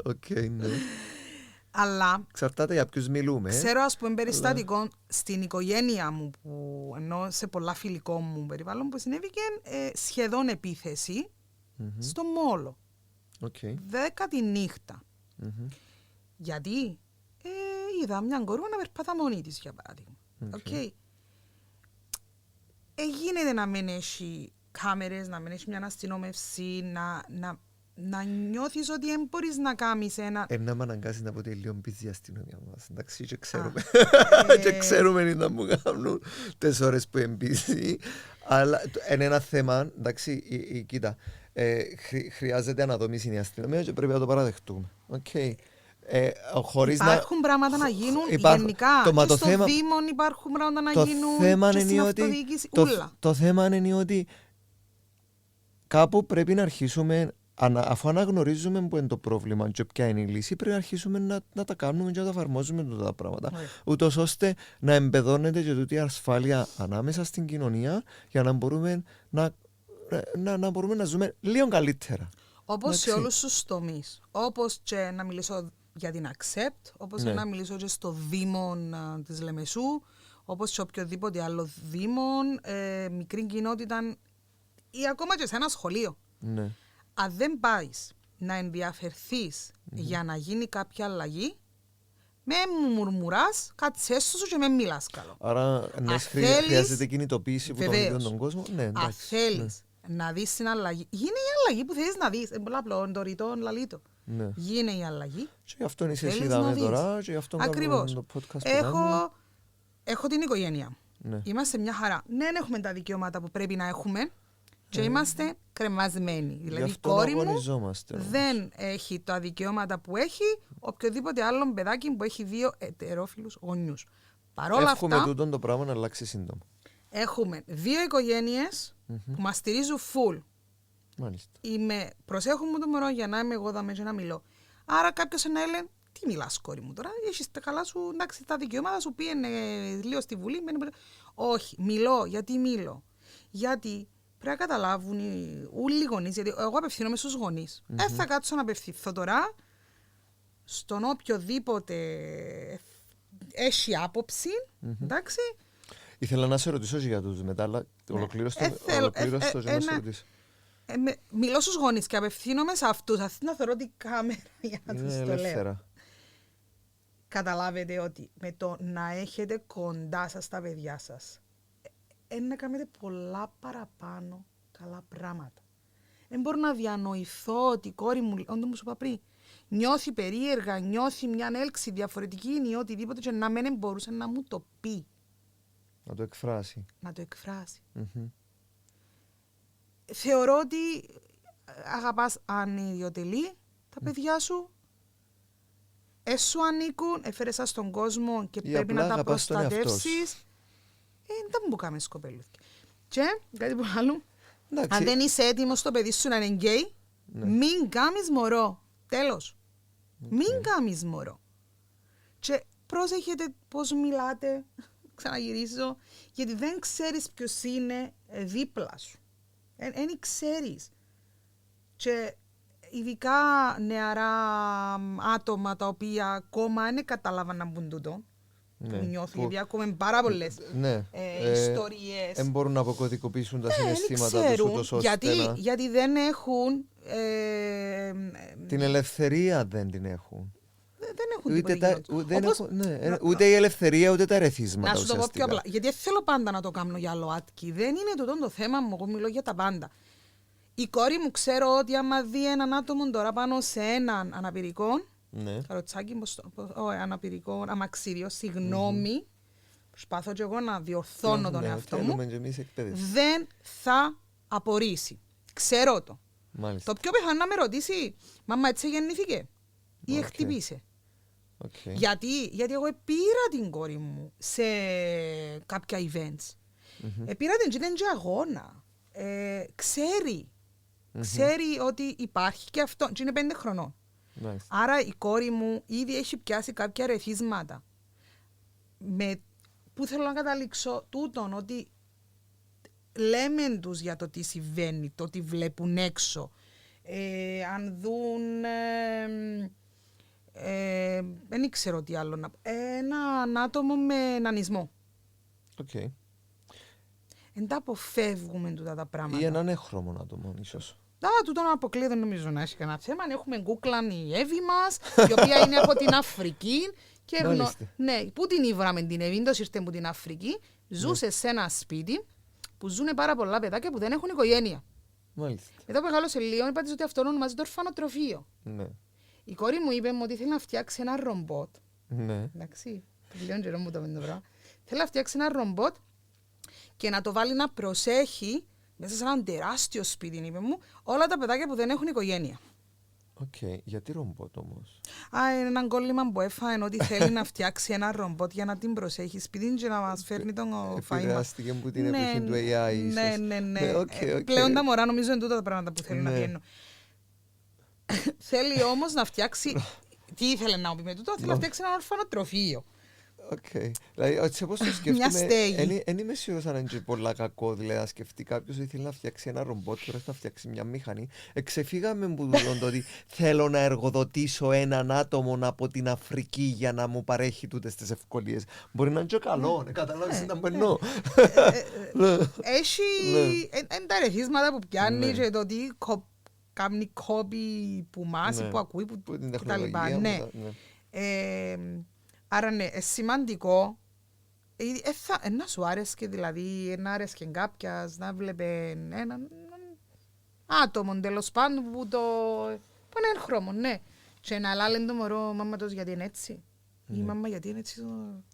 Οκ, ναι. Αλλά εξαρτάται για ποιους μιλούμε. Ξέρω, ας πούμε, περιστατικό στην οικογένεια μου, ενώ σε πολλά φιλικό μου περιβάλλον, που συνέβηκε σχεδόν επίθεση στο Μόλο. 10 τη νύχτα. Γιατί είδα μια κορούα να περπατά μόνη της, για παράδειγμα. Γίνεται να μην έχει κάμερες, να μην έχει μια αστυνόμευση, να νιώθεις ότι δεν μπορείς να κάνεις ένα... Να με αναγκάσεις να πω ότι λίγο μπίζει η αστυνομία μας. Εντάξει, και ξέρουμε. Και ξέρουμε να μου κάνουν τις ώρες που εμπίζει. Αλλά είναι ένα θέμα, εντάξει, κοίτα, χρειάζεται αναδόμηση η αστυνομία και πρέπει να το παραδεχτούμε. Υπάρχουν πράγματα να γίνουν γενικά και στο Δήμο υπάρχουν πράγματα να γίνουν και στην αυτοδιοίκηση, ούλα. Το θέμα είναι ότι κάπου πρέπει να αρχίσουμε, αφού αναγνωρίζουμε που είναι το πρόβλημα και ποια είναι η λύση, πρέπει να αρχίσουμε να τα κάνουμε και να τα εφαρμόζουμε τα πράγματα. Ούτως ώστε να εμπεδώνεται και τούτη η ασφάλεια ανάμεσα στην κοινωνία για να μπορούμε να ζούμε λίγο καλύτερα. Όπως σε όλους τους τομείς. Όπως και να μιλήσω για την Accept, όπως και να μιλήσω και στο Δήμο της Λεμεσού, όπως σε οποιοδήποτε άλλο Δήμο, μικρή κοινότητα ή ακόμα και σε ένα σχολείο. Ναι. Αν δεν πάεις να ενδιαφερθείς για να γίνει κάποια αλλαγή, με μου μουρμουράς, κάτσε σου και με μιλάς καλό. Άρα χρειάζεται κινητοποίηση που τον ίδιο τον κόσμο. Ναι, αν θέλεις να δεις την αλλαγή, γίνει η αλλαγή που θέλεις να δεις. Πολλά απλό, το ρητό, λαλίτο. Ναι. Γίνει η αλλαγή. Και γι' αυτό είσαι εσύ δάμε τώρα και γι' αυτό κάνουμε το podcast. Έχω την οικογένεια μου. Ναι. Είμαστε μια χαρά. Δεν έχουμε τα δικαιώματα που πρέπει να έχουμε και είμαστε κρεμασμένοι. Δηλαδή η κόρη μου δεν έχει τα δικαιώματα που έχει οποιοδήποτε άλλο παιδάκι που έχει 2 ετερόφιλους γονιούς. Παρόλα Εύχομαι αυτά, τούτον το πράγμα να αλλάξει σύντομα. Έχουμε 2 οικογένειες που μας στηρίζουν full. Μάλιστα. Προσέχουν μου το μωρό για να είμαι εγώ δαμέ και να μιλώ. Άρα κάποιος να έλεγε, τι μιλάς κόρη μου τώρα, έχεις τα καλά σου, εντάξει, τα δικαιώματα σου, πήγαινε λίγο στη Βουλή. Όχι, μιλώ. Γιατί μιλώ? Γιατί πρέπει να καταλάβουν όλοι οι γονείς, γιατί εγώ απευθύνομαι στους γονείς. Θα κάτσω να απευθυνθώ τώρα στον οποιοδήποτε έχει άποψη, εντάξει. Ήθελα να σε ρωτήσω για τους μετά, αλλά ολοκλήρωσε το και να σε ρωτήσω. Μιλώ στους γονείς και απευθύνομαι σε αυτούς. Αυτή να θεωρώ την κάμερα για να τους το λέω. Καταλάβετε ότι με το να έχετε κοντά σας τα παιδιά σας, να κάνετε πολλά παραπάνω καλά πράγματα. Δεν μπορώ να διανοηθώ ότι η κόρη μου, όντως μου σου είπα πριν, νιώθει περίεργα, νιώθει μια έλξη διαφορετική ή οτιδήποτε και να μην μπορούσε να μου το πει. Να το εκφράσει. Να το εκφράσει. Θεωρώ ότι αγαπάς ανιδιοτελή τα παιδιά σου, σου ανήκουν, έφερες σας στον κόσμο και Ή πρέπει απλά να τα αγαπάς τον εαυτό σου. προστατεύσεις. Δεν μου κάνεις κοπέλουδια. Και κάτι που άλλο, Εντάξει. αν δεν είσαι έτοιμος το παιδί σου να είναι γκέι, μην κάνεις μωρό. Τέλος. Μην κάνεις μωρό. Και πρόσεχετε πώς μιλάτε, ξαναγυρίζω, γιατί δεν ξέρεις ποιος είναι δίπλα σου. Δεν ξέρεις. Και ειδικά νεαρά άτομα τα οποία ακόμα δεν κατάλαβαν να μπουν τούτο, που νιώθουν, γιατί ακούμε πάρα πολλές ιστορίες. Δεν μπορούν να αποκωδικοποιήσουν τα συναισθήματα τους ξέρουν, ούτως ώστε γιατί δεν έχουν... την ελευθερία δεν την έχουν. Δεν έχουν τίποτα. Ούτε η ελευθερία ούτε τα ερεθίσματα. Να σου το πω πιο απλά. Γιατί δεν θέλω πάντα να το κάνω για ΛΟΑΤΚΙ. Δεν είναι τούτο το θέμα μου. Εγώ μιλώ για τα πάντα. Η κόρη μου ξέρω ότι άμα δει έναν άτομο τώρα πάνω σε έναν αναπηρικό. Καροτσάκι, αναπηρικό, αμαξίδιο, συγγνώμη. Προσπαθώ και εγώ να διορθώνω τον εαυτό μου. Δεν θα απορρίσει. Ξέρω το. Μάλιστα. Το πιο πιθανό να με ρωτήσει, μαμά έτσι γεννήθηκε ή χτυπήσε. Γιατί εγώ πήρα την κόρη μου σε κάποια events. Πήρα την και ήταν και αγώνα. Ξέρει ότι υπάρχει και αυτό. Και είναι 5 χρονών. Άρα η κόρη μου ήδη έχει πιάσει κάποια ρεθίσματα. Πού θέλω να καταλήξω τούτον, ότι λέμε τους για το τι συμβαίνει, το τι βλέπουν έξω. Αν δουν... δεν ξέρω τι άλλο να πω. Έναν άτομο με νανισμό. Εν τα αποφεύγουμε τούτα τα πράγματα. Ή έναν έχρωμο άτομο, ίσως. Τούτον αποκλείεται, δεν νομίζω να έχει κανένα θέμα. Έχουμε γκούκλαν η Εύη μας, η οποία είναι από την Αφρική. Ναι, πού την ήβραμε την Εύη, το ήρθε από την Αφρική. Ζούσε σε ένα σπίτι που ζουν πάρα πολλά παιδάκια που δεν έχουν οικογένεια. Μάλιστα. Εδώ μεγάλωσε λίγο, είπατε ότι αυτό ονομάζεται ορφανοτροφείο. Ναι. Η κόρη μου είπε ότι θέλει να φτιάξει ένα ρομπότ. Ναι. Εντάξει, λίγο καιρό μου το πέντε πράγμα. Θέλει να φτιάξει ένα ρομπότ και να το βάλει να προσέχει μέσα σε έναν τεράστιο σπίτι, είπε μου, όλα τα παιδάκια που δεν έχουν οικογένεια. Γιατί ρομπότ όμως? Είναι έναν κόλλημα που έφαγε ότι θέλει να φτιάξει ένα ρομπότ για να την προσέχει σπίτι και να μας φέρνει τον φαΐμα. Επηρεάστηκε που την εποχή του AI ίσως. Ναι. Πλέον τα μωρά νομίζω είναι τούτα τα πράγματα που θέλει να πιένω. Θέλει όμως να φτιάξει... Τι ήθελε να πει με τούτο? Θέλει να φτιάξει ένα ορφανοτροφείο. Δηλαδή, όπως το σκέφτομαι, δεν είμαι σίγουρος αν είναι πολλά κακό. Δηλαδή, να σκεφτεί κάποιος ότι θέλει να φτιάξει ένα ρομπότ και να φτιάξει μια μηχανή. Εξεφύγαμε που το ότι θέλω να εργοδοτήσω έναν άτομο από την Αφρική για να μου παρέχει τούτες τις ευκολίες. Μπορεί να είναι και καλό, καταλάβεις τι να μπαινώ. Έχει τα ερεθίσματα που πιάνει και το ότι κάνει κόπη που μάσει, που ακούει, που τα λοιπά. Άρα ναι, σημαντικό, να σου άρεσκε δηλαδή, να άρεσκε κάποιας, να βλέπε έναν άτομο τέλος πάντων που είναι έγχρωμο, ναι. Και να λένε το μωρό, μάμα τους γιατί είναι έτσι, ή μάμα γιατί είναι έτσι,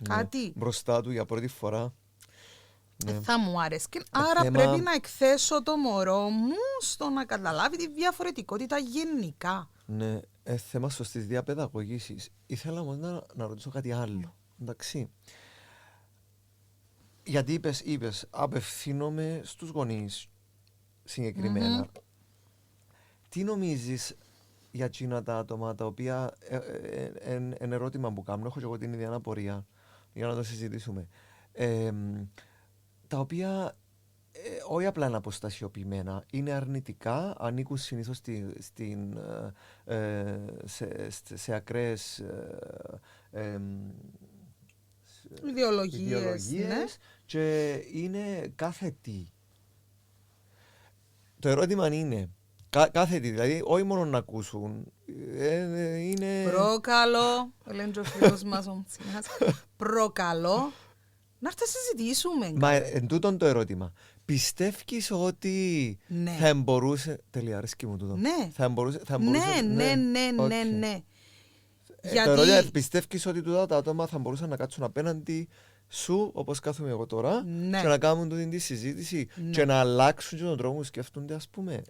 κάτι. Μπροστά του για πρώτη φορά. Θα μου άρεσκε, άρα πρέπει να εκθέσω το μωρό μου στο να καταλάβει τη διαφορετικότητα γενικά. Ναι. Θέμα σωστής διαπαιδαγωγήσεις. Ήθελα όμως να ρωτήσω κάτι άλλο. Εντάξει. Γιατί είπες, απευθύνομαι στους γονείς συγκεκριμένα. Τι νομίζεις για εκείνα τα άτομα τα οποία είναι ερώτημα που κάνω, έχω και εγώ την ίδια απορία για να το συζητήσουμε. Τα οποία όχι απλά είναι αποστασιοποιημένα, είναι αρνητικά, ανήκουν συνήθως σε ακραίες ιδεολογίες, ναι. Και είναι κάθετη. Το ερώτημα είναι κάθετη, δηλαδή όχι μόνο να ακούσουν, είναι... Προκαλώ, λένε ο φίλος μας ο Μτσίνας, προκαλώ να έρθει να συζητήσουμε. Μα εν τούτον το ερώτημα. Πιστεύεις ότι θα μπορούσε... Τελεία, αρέσκει μου τούτο. Ναι. Θα μπορούσε... Ναι. Γιατί... Πιστεύεις ότι τούτα τα άτομα θα μπορούσαν να κάτσουν απέναντι σου, όπως κάθομαι εγώ τώρα, και να κάνουν τη συζήτηση και να αλλάξουν τον τρόπο που σκέφτονται, ας πούμε.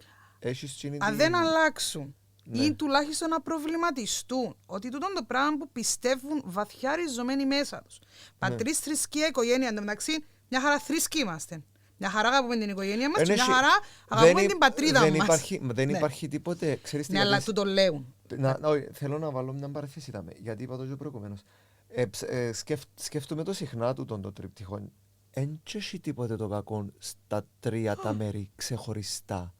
Αν δεν αλλάξουν ή τουλάχιστον να προβληματιστούν ότι τούτο το πράγμα που πιστεύουν βαθιά ριζωμένοι μέσα τους. Πατρίς, θρησκεία, οικογένεια, εντωμεταξύ, μια χαρά θρησκοί είμαστε. Μια χαρά αγαπούμε την οικογένεια μας και μια χαρά αγαπούμε την πατρίδα μας. Δεν υπάρχει τίποτε. Ναι, αλλά του το λέουν. Θέλω να βάλω μια παραθέση. Γιατί είπα το και προηγουμένως. Σκέφτομαι το συχνά του το τρίπτυχο. Εν έχει τίποτε το κακό στα τρία τα μέρη ξεχωριστά.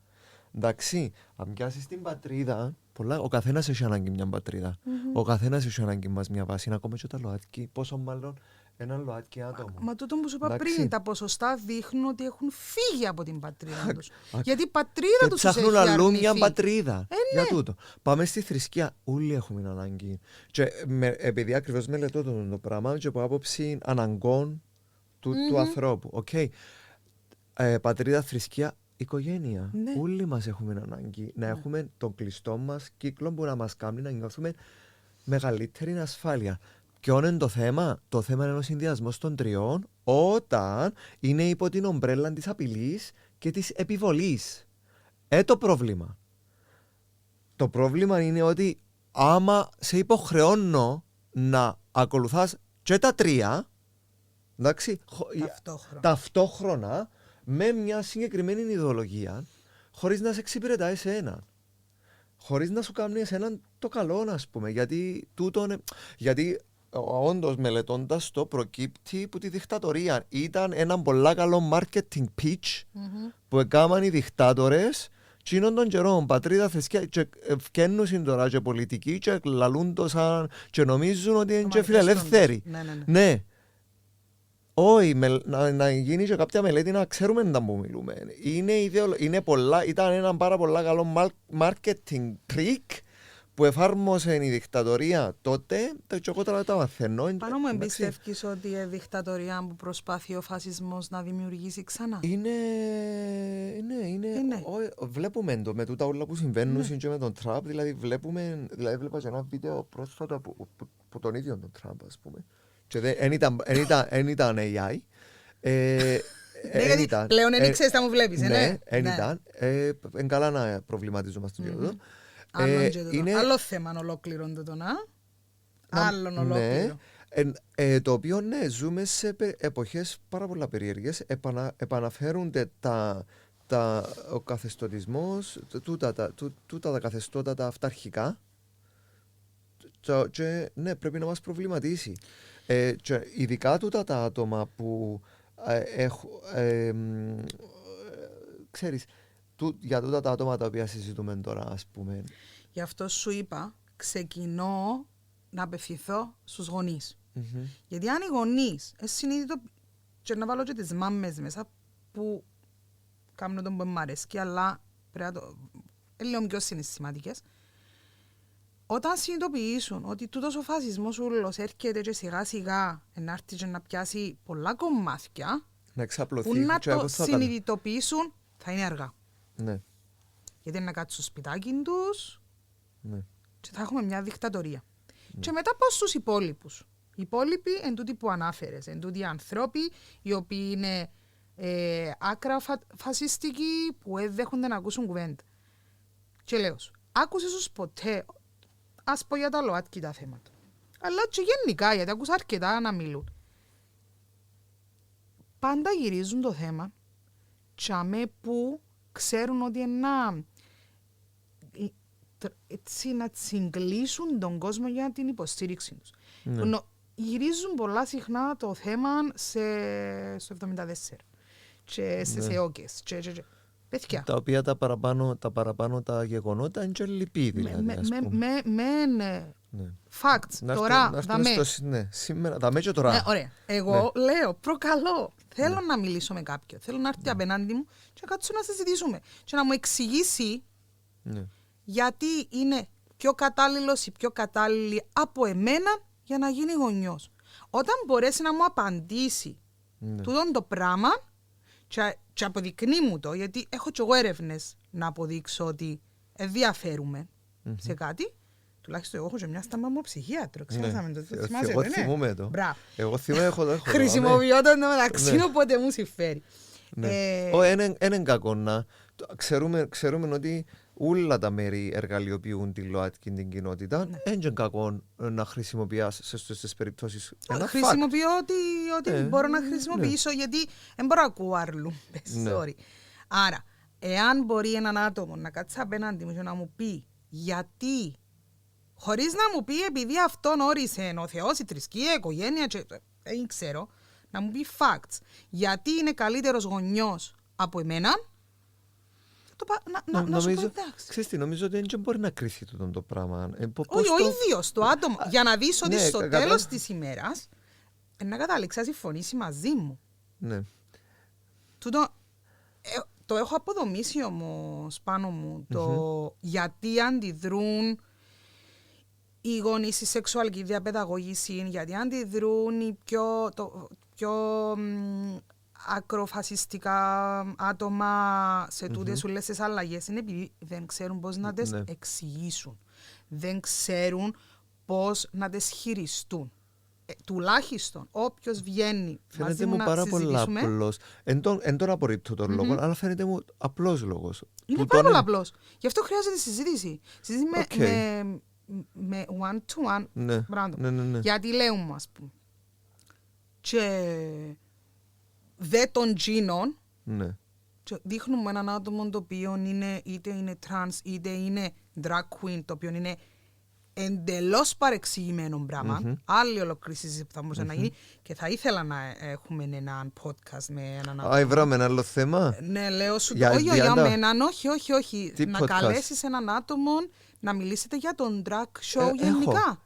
Εντάξει, αν πιάσεις την πατρίδα, ο καθένας έχει ανάγκη μια πατρίδα. Ο καθένας έχει ανάγκη μας μια βάση. Είναι ακόμα και τα ΛΟΑΤΚΙ, πόσο μάλλον ένα ΛΟΑΤΚΙ άτομο. Μα τούτο που σου είπα πριν, τα ποσοστά δείχνουν ότι έχουν φύγει από την πατρίδα τους. Γιατί η πατρίδα τους έχει αρνηθεί. Ψάχνουν αλλού μια πατρίδα. Για τούτο. Πάμε στη θρησκεία. Όλοι έχουμε ανάγκη. Και επειδή ακριβώς μελετώ το πράγμα και από άποψη αναγκών του ανθρώπου. Πατρίδα, θρησκεία, οικογένεια. Ναι. Όλοι μας έχουμε ανάγκη να έχουμε τον κλειστό μας κύκλο που να μας κάνει να νιώθουμε μεγαλύτερη ασφάλεια. Ποιο είναι το θέμα? Το θέμα είναι ο συνδυασμός των τριών όταν είναι υπό την ομπρέλα της απειλής και της επιβολής. Το πρόβλημα. Το πρόβλημα είναι ότι άμα σε υποχρεώνω να ακολουθάς και τα τρία, εντάξει, ταυτόχρονα με μια συγκεκριμένη ιδεολογία, χωρίς να σε εξυπηρετά εσένα. Χωρίς να σου κάνει εσέναν το καλό, ας πούμε. Γιατί όντως μελετώντας το προκύπτει που τη δικτατορία ήταν ένα πολλά καλό marketing pitch που έκαναν οι δικτάτορες τσίνον των καιρών, πατρίδα, θρησκεία, και ευκαινούσαν τώρα και πολιτικοί και λαλούν το σαν και νομίζουν ότι είναι και φιλελεύθεροι. Ναι. Όχι, να γίνει και κάποια μελέτη να ξέρουμε να που μιλούμε. Ήταν ένα πάρα πολύ καλό marketing trick που εφάρμοσε η δικτατορία τότε και εγώ τώρα τα μαθαίνω. Πάνω μου εμπιστεύκεις ότι η δικτατορία που προσπάθει ο φασισμός να δημιουργήσει ξανά? Είναι. Βλέπουμε το με τούτα όλα που συμβαίνουν και με τον Τραμπ. Δηλαδή βλέπα και ένα βίντεο πρόσφατα από τον ίδιο τον Τραμπ, ας πούμε. Και δεν ήταν AI. Πλέον δεν ξέρεις να μου βλέπεις, ναι. Δεν ήταν. Είναι καλά να προβληματίζομαστε για αυτό. Άλλο θέμα ολόκληρο το να. Άλλον ολόκληρο. Το οποίο ναι, ζούμε σε εποχές πάρα πολλά περίεργες. Επαναφέρονται ο καθεστωτισμός, τούτα τα καθεστώτα τα αυταρχικά. Και ναι, πρέπει να μας προβληματίσει. Και ειδικά τούτα τα άτομα που ξέρεις, για τούτα τα άτομα τα οποία συζητούμε τώρα, ας πούμε. Γι' αυτό σου είπα, ξεκινώ να απευθυνθώ στους γονείς. Γιατί αν οι γονείς, συνείδητο, και να βάλω και τις μάμες μέσα, που κάνουν τον που μ' αρέσκει, αλλά πρέπει να το λίγο πιο συναισθηματικές, όταν συνειδητοποιήσουν ότι τούτος ο φασισμός ούλος έρχεται και σιγά σιγά να έρθει και να πιάσει πολλά κομμάτια, που να το συνειδητοποιήσουν θα είναι αργά. Ναι. Γιατί να κάτσουν στο σπιτάκι τους και θα έχουμε μια δικτατορία. Και μετά πώς στους υπόλοιπους? Οι υπόλοιποι εν τούτοι που ανάφερες, εν τούτοι άνθρωποι οι οποίοι είναι άκρα φασιστικοί που δέχονται να ακούσουν κουβέντα. Και λέω σου, άκουσες τους ποτέ, ας πω για τα ΛΟΑΤΚΙ τα θέματα, αλλά και γενικά, γιατί άκουσα αρκετά να μιλούν. Πάντα γυρίζουν το θέμα τσάμε που ξέρουν ότι να τσιγκλίσουν τον κόσμο για την υποστήριξη τους. Γυρίζουν πολλά συχνά το θέμα στο 74 και στις ΕΟΚΕΣ. Τα οποία τα παραπάνω τα γεγονότα είναι και λυπή, δηλαδή. Facts, τώρα, δαμέ. Σήμερα, δαμέ και τώρα. Ωραία. Εγώ λέω, προκαλώ. Θέλω να μιλήσω με κάποιον. Θέλω να έρθει απέναντι μου και να κάτσω να συζητήσουμε. Και να μου εξηγήσει γιατί είναι πιο κατάλληλος ή πιο κατάλληλη από εμένα για να γίνει γονιός. Όταν μπορέσει να μου απαντήσει τούτον το πράγμα και αποδεικνύει μου το, γιατί έχω και εγώ έρευνες να αποδείξω ότι ενδιαφέρουμε σε κάτι. Τουλάχιστον εγώ έχω και μια σταμμαμοψυχίατρο. Ξέρασαμε το. Εγώ θυμούμαι το. Εγώ θυμούμαι, έχω. Χρησιμοποιώ το μεταξύ, οπότε μου συμφέρει. Είναι κακό να... Ξέρουμε ότι όλα τα μέρη εργαλειοποιούν τη ΛΟΑΤΚΙ την κοινότητα. Είναι κακό να χρησιμοποιάς σε αυτές τις περιπτώσεις ένα fact. Χρησιμοποιώ ό,τι μπορώ να χρησιμοποιήσω, γιατί δεν μπορώ να ακούω άρλου. Sorry. Άρα, εάν μπορεί έναν άτομο να κάτσει απέναντι μου και να μου πει γιατί, χωρίς να μου πει επειδή αυτόν όρισε ο Θεός, η θρησκεία, η οικογένεια, δεν ξέρω, να μου πει facts, γιατί είναι καλύτερος γονιός από εμένα, να σου πω εντάξει. Ξέρεις τι, νομίζω ότι δεν μπορεί να κρυθεί το πράγμα. Όχι, ο ίδιος το άτομο, για να δεις ότι στο τέλος της ημέρας να καταλήξει να συμφωνήσει μαζί μου. Ναι. Το έχω αποδομήσει όμως πάνω μου, το γιατί αντιδρούν οι γονείς στη σεξουαλική διαπαιδαγώγηση, γιατί αντιδρούν οι πιο ακροφασιστικά άτομα σε τούτες όλες τις αλλαγές, είναι επειδή δεν ξέρουν πώς να τις εξηγήσουν. Δεν ξέρουν πώς να τις χειριστούν. Τουλάχιστον όποιος βγαίνει μαζί μου να συζητήσουμε. Φαίνεται μου πάρα πολύ απλός. Εν τον απορρίπτω τον λόγο, αλλά φαίνεται μου απλός λόγος. Είναι πάρα πολύ απλός. Γι' αυτό χρειάζεται συζήτηση. Συζήτηση με one-to-one. Ναι. Γιατί λέουμε, ας πούμε. Και δε των τζίνων, δείχνουμε έναν άτομο το οποίο είτε είναι trans, είτε είναι drag queen, το οποίο είναι εντελώς παρεξηγημένο πράγμα. Άλλη ολοκλήρη συζήτηση που θα μπορούσε να γίνει, και θα ήθελα να έχουμε έναν podcast με έναν άτομο. Βράμε ένα άλλο θέμα. Ναι, λέω σου το. Όχι για μένα, όχι. Να καλέσεις έναν άτομο να μιλήσετε για τον drag show γενικά.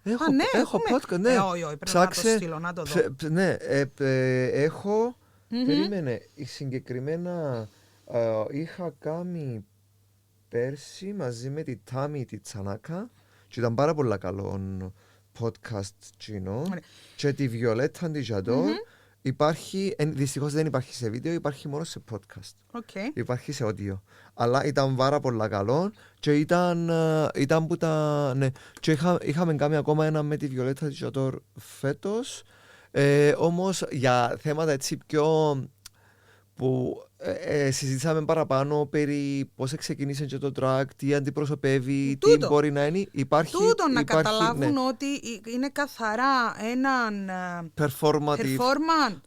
Έχω podcast, ναι. Όχι, πρέπει να το στείλω, να το δω. Ναι, έχω. Περίμενε, συγκεκριμένα είχα κάνει πέρσι μαζί με τη Τάμι τη Τσανάκα και ήταν πάρα πολύ καλό podcast και τη Βιολέτα Ντιζαντόρ. Υπάρχει, δυστυχώς δεν υπάρχει σε βίντεο, υπάρχει μόνο σε podcast. Υπάρχει σε audio. Αλλά ήταν πάρα πολύ καλό και ήταν που τα... Ναι. Και είχαμε κάνει ακόμα ένα με τη Βιολέτα Ντιζαντόρ φέτος. Όμως για θέματα έτσι πιο που συζητήσαμε παραπάνω περί πώς ξεκίνησε και το drag, τι αντιπροσωπεύει, τι μπορεί να είναι. Υπάρχει να καταλάβουν ότι είναι καθαρά έναν performance,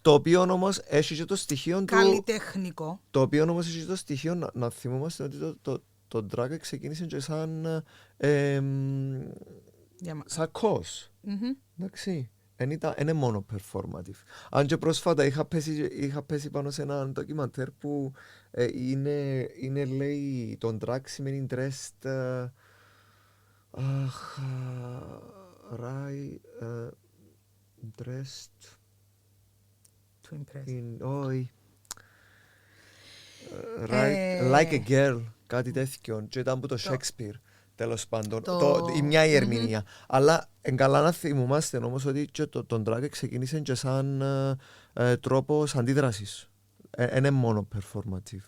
το οποίο όμως έχει και το στοιχείο καλλιτεχνικό. Το οποίο όμως έχει και το στοιχείο να θυμόμαστε ότι το drag ξεκίνησε και σαν σακός. Εντάξει. Δεν είναι μόνο performative. Αν και πρόσφατα είχα πέσει πάνω σε ένα ντοκιμαντέρ που είναι λέει τον drag σημαίνει dressed dressed to impress. Όχι. Like a girl, κάτι τέτοιο. Και ήταν από το Shakespeare. Τέλος πάντων, η μια η ερμηνεία. Αλλά καλά να θυμούμαστε όμως ότι και τον drag ξεκίνησε και σαν τρόπος αντίδρασης. Είναι μόνο performative.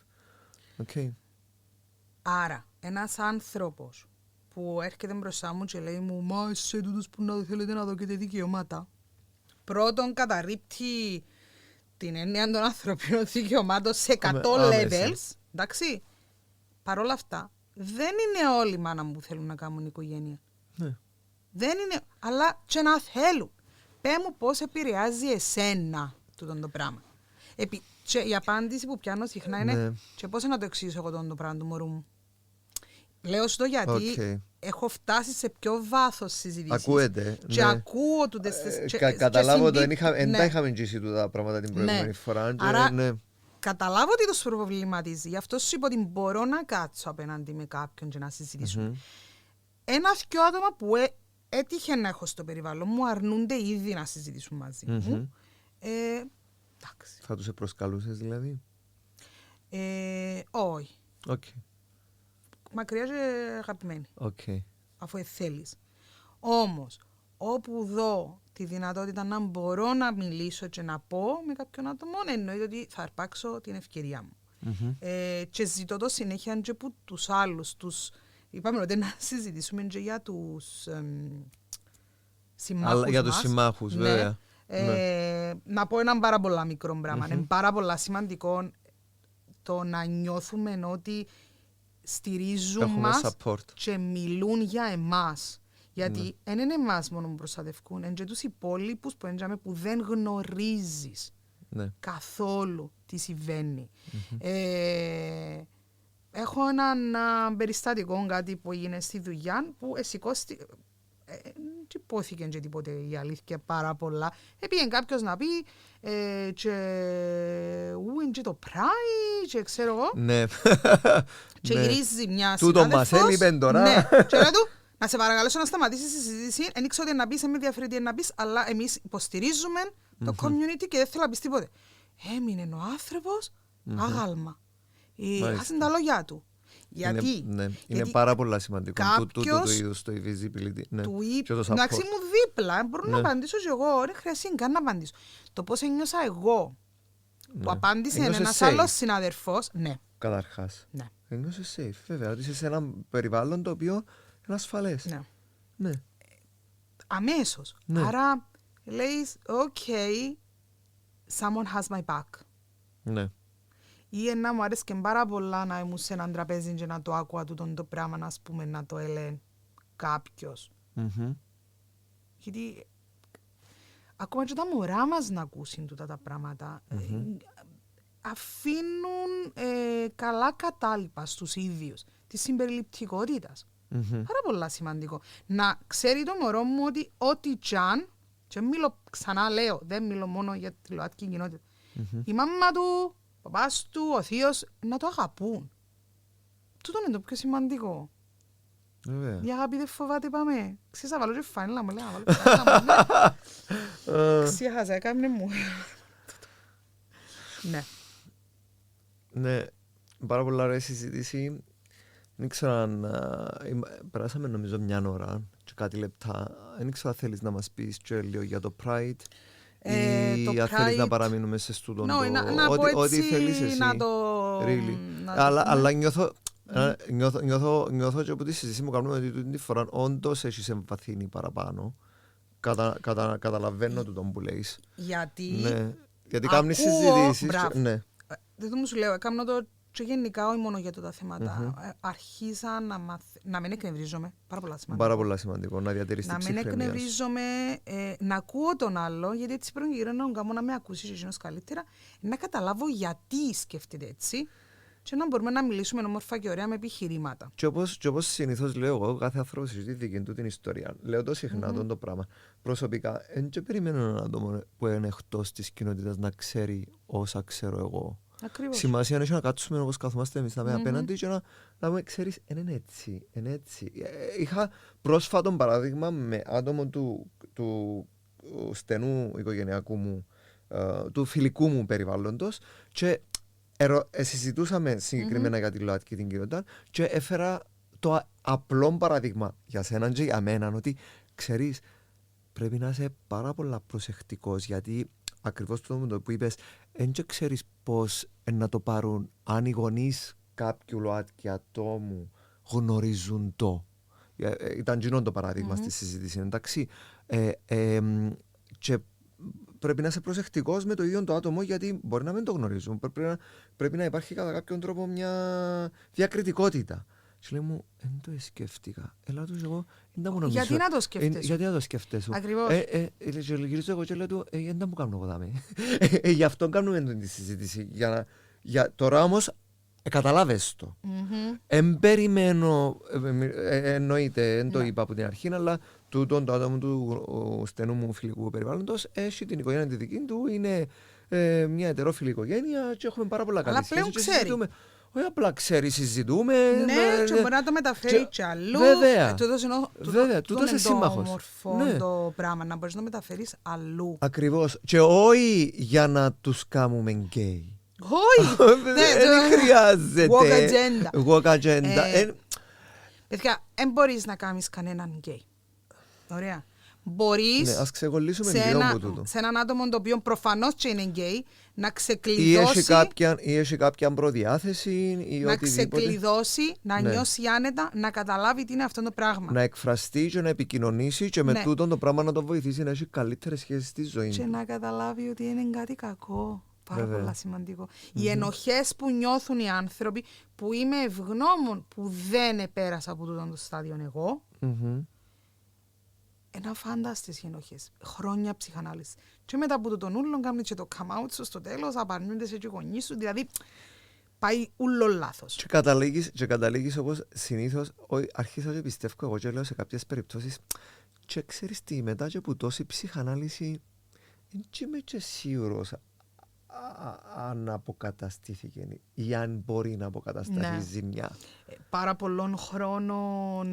Άρα, ένας άνθρωπος που έρχεται μπροστά μου και λέει μου «Μα σε τούτους που να θέλετε να δώκετε δικαιώματα». Πρώτον καταρρίπτει την έννοια των ανθρωπίνων δικαιωμάτων σε 100 levels. Εντάξει. Παρ' όλα αυτά, δεν είναι όλοι οι μάνα μου που θέλουν να κάνουν οικογένεια. Ναι. Δεν είναι, αλλά και να θέλουν. Πέ μου πώς επηρεάζει εσένα το πράγμα. Και η απάντηση που πιάνω συχνά είναι και πώς να το εξηγήσω εγώ το πράγμα του μωρού μου. Λέω στο γιατί έχω φτάσει σε πιο βάθος συζητήσεις. Ακούετε. Και ακούω τούτες. Καταλάβω ότι δεν τα είχαμε εγγύσει τα πράγματα την προηγούμενη φορά. Άρα καταλάβω ότι τους προβληματίζει. Γι' αυτό σου είπα ότι μπορώ να κάτσω απέναντι με κάποιον και να συζητήσουμε. Ένα-δυο άτομα που έτυχε να έχω στο περιβάλλον μου αρνούνται ήδη να συζητήσουν μαζί μου. Εντάξει. Θα τους προσκαλούσες δηλαδή? Όχι. Μακριά και αγαπημένη. Αφού θέλεις. Όμως, όπου δω τη δυνατότητα να μπορώ να μιλήσω και να πω με κάποιον άτομο, εννοείται ότι θα αρπάξω την ευκαιρία μου. Και ζητώ το συνέχεια και από τους άλλους. Είπαμε ότι να συζητήσουμε και για τους συμμάχους μας. Για τους συμμάχους, βέβαια. Να πω ένα πάρα πολύ μικρό πράγμα. Είναι πάρα πολύ σημαντικό στο να νιώθουμε ότι στηρίζουν Έχουμε μας support. και μιλούν για εμάς. Γιατί δεν είναι εμάς μόνο που προστατευκούν, είναι και τους υπόλοιπους που δεν γνωρίζεις Ναι. καθόλου τι συμβαίνει. Έχω έναν περιστατικό, κάτι που έγινε στη δουλειά, που σηκώστη. Δεν υπόθηκε και τίποτε η αλήθεια πάρα πολλά. Έπιε κάποιος να πει και ου είναι και το πράι και ξέρω εγώ. Ναι. Και γυρίζει μια Τούτο μας συνάδελφος. έλειπε τώρα. Ναι. Και λέω του, να σε παρακαλέσω να σταματήσεις τη συζήτηση. Δεν ήξερα ότι να πεις, με ενδιαφέρει τι να πεις, αλλά εμείς υποστηρίζουμε το community και δεν θέλω να πεις τίποτε. Έμεινε ο άνθρωπος άγαλμα. Χάσαν τα λόγια του. Γιατί, είναι πάρα πολλά σημαντικό τούτο κάποιος το είδος, το visibility. Ναι. του Και είπε, το support. εντάξει μου δίπλα, μπορώ να απαντήσω και εγώ, δεν χρειάζεται καν να απαντήσω. Το πώς ένιωσα εγώ, που απάντησε Ένιωσες ένας safe. άλλος συναδερφός, ναι. Καταρχάς. Ναι. Ένιωσες safe, βέβαια. Ότι είσαι σε ένα περιβάλλον το οποίο είναι ασφαλές. Ναι. Ναι. Αμέσως. Ναι. Άρα λέεις, ok, someone has my back. Ναι. Ή να μου άρεσε και πάρα πολλά να ήμουν σε έναν τραπέζι και να το άκουα τούτον το πράγμα, να πούμε, να το έλεγε κάποιος. Μμμ. Γιατί ακόμα και τα μωρά μας να ακούσουν τούτα τα πράγματα, αφήνουν καλά κατάλοιπα στους ίδιους της συμπεριληπτικότητας. Πάρα πολλά σημαντικό. Να ξέρει το μωρό μου ότι ό,τι τζαν, και μιλώ, ξανά λέω, δεν μιλώ μόνο για τη ΛΟΑΤΚΙ κοινότητα, η μάμα του, ο παπάς του, ο θείος, να το αγαπούν. Τούτο είναι το πιο σημαντικό. Βέβαια. Η αγάπη δεν φοβάται, πάμε. Ξέρεις, θα βάλω και φάνηλα μου, λέει, να βάλω και φάνηλα μου. Ξέχασα, έκαμε μου. Ναι. Ναι, πάρα πολλά ωραία συζήτηση. Δεν ξέρω αν περάσαμε νομίζω μια ώρα και κάτι λεπτά. Δεν ξέρω αν θέλεις να μας πεις και λίγο για το Pride ή αν θέλεις να παραμείνουμε σε στούτον ό,τι θέλεις εσύ. Really. Αλλά νιώθω και από τη συζήτηση που κάνουμε ότι την φορά όντως έχεις εμβαθύνει παραπάνω. Καταλαβαίνω τον που λέεις. Γιατί κάνεις συζητήσεις. Δεν μου σου λέω, έκανα το και γενικά όχι μόνο για τα θέματα. Αρχίσα να μην εκνευρίζομαι. Πάρα πολλά σημαντικό. Πάρα πολλά σημαντικό, να διατηρήσεις την ψυχραιμία. Να μην εκνευρίζομαι, να ακούω τον άλλο, γιατί έτσι πρώτον και γύρω να με ακούσει και εκείνος καλύτερα, να καταλάβω γιατί σκέφτεται έτσι και να μπορούμε να μιλήσουμε όμορφα και ωραία με επιχειρήματα. Και όπως συνήθως λέω εγώ, κάθε άνθρωπος έχει τη δική του την ιστορία. Λέω το συχνά το πράγμα. Προσωπικά, δεν περιμένω έναν άτομο που είναι εκτός της κοινότητας να ξέρει όσα ξέρω εγώ. Ακριβώς. Σημασία είναι να κάτσουμε όπως καθόμαστε εμείς να απέναντι και να με ξέρεις, είναι έτσι. Είχα πρόσφατο παράδειγμα με άτομο του στενού οικογενειακού μου, του φιλικού μου περιβάλλοντος και συζητούσαμε συγκεκριμένα για τη ΛΟΑΤΚΙ την κοινότητα και έφερα το απλό παράδειγμα για σέναν και για μέναν ότι ξέρεις πρέπει να είσαι πάρα πολλά προσεκτικός γιατί ακριβώς το που είπες δεν ξέρεις πώς να το πάρουν αν οι γονείς κάποιου ΛΟΑΤΚΙ ατόμου γνωρίζουν το. Ήταν κοινό το παράδειγμα στη συζήτηση, εντάξει. Και πρέπει να είσαι προσεκτικός με το ίδιο το άτομο γιατί μπορεί να μην το γνωρίζουν. Πρέπει να υπάρχει κατά κάποιον τρόπο μια διακριτικότητα. Και λέει μου, δεν το σκέφτηκα. Έλα τους εγώ, γιατί να το σκέφτεσαι. Γιατί να το σκέφτεσαι. Ακριβώς. Και γυρίζω εγώ και λέω του, δεν τα μου κάνω εγώ δάμε. Γι' αυτό κάνουμε τη συζήτηση. Τώρα όμως, καταλάβες το. Εν περιμένω, εννοείται, δεν το είπα από την αρχή, αλλά το άτομο του στενού μου φιλικού περιβάλλοντος έχει την οικογένεια τη δική του, είναι μια ετερόφιλη οικογένεια και έχουμε πάρα πολλά καλή σχέση. Αλλά πλέον ξέρει. Όχι απλά ξέρει, συζητούμε. Ναι, και μπορεί να το μεταφέρει και αλλού. Βέβαια. Τούτο είναι το όμορφο το πράγμα, να μπορείς να το μεταφέρεις αλλού. Ακριβώς. Και όχι για να τους κάνουμε γκέι. Όχι! Δεν χρειάζεται. Walk agenda. Παιδιά, δεν μπορείς να κάνεις κανέναν γκέι. Ωραία. Μπορείς σε έναν άτομο το οποίο προφανώς και είναι γκέι να ξεκλειδώσει ή έχει κάποια προδιάθεση ή να οτιδήποτε. Ξεκλειδώσει, να νιώσει άνετα, να καταλάβει τι είναι αυτό το πράγμα. Να εκφραστεί και να επικοινωνήσει και με τούτο το πράγμα να το βοηθήσει να έχει καλύτερες σχέσεις στη ζωή. Και να καταλάβει ότι είναι κάτι κακό. πάρα πολύ σημαντικό. Οι ενοχές που νιώθουν οι άνθρωποι, που είμαι ευγνώμων που δεν επέρασα από τούτο το στάδιο εγώ, ένα φάνταστες οι ενοχές. Χρόνια ψυχανάλυση. Και μετά από τον ούλον κάνουν και το come out σου στο τέλος, απαρνούνται σε και γονείς σου, δηλαδή πάει ούλο λάθος. Και καταλήγεις όπως συνήθως, αρχίζω και πιστεύω εγώ και λέω σε κάποιες περιπτώσεις, και ξέρεις τι, μετά και που τόση ψυχανάλυση, δεν είμαι και σίγουρος αν αποκαταστήθηκε ή αν μπορεί να αποκατασταθεί ζημιά. Πάρα πολλών χρόνων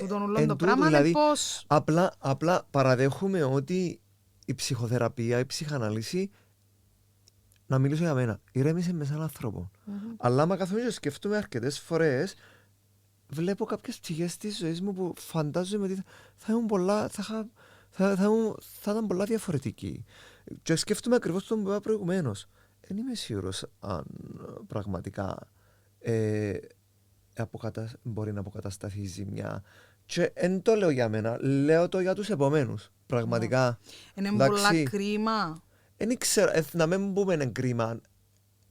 τούτον ούλον το πράγμα δηλαδή, είναι πώς... Απλά παραδέχομαι ότι η ψυχοθεραπεία, η ψυχανάλυση, να μιλήσω για μένα, ηρέμησε με σαν άνθρωπο. Αλλά άμα καθόμουν και σκεφτούμε αρκετές φορές, βλέπω κάποιες πτυχές της ζωής μου που φαντάζομαι ότι θα ήταν πολλά διαφορετική. Και σκέφτομαι ακριβώς το που είπα προηγουμένως. Δεν είμαι σίγουρος αν πραγματικά μπορεί να αποκατασταθεί η ζημιά. Και δεν το λέω για μένα, λέω το για τους επόμενους. Πραγματικά. Είναι πολλά κρίμα. Δεν ξέρω, να μην πούμε είναι κρίμα.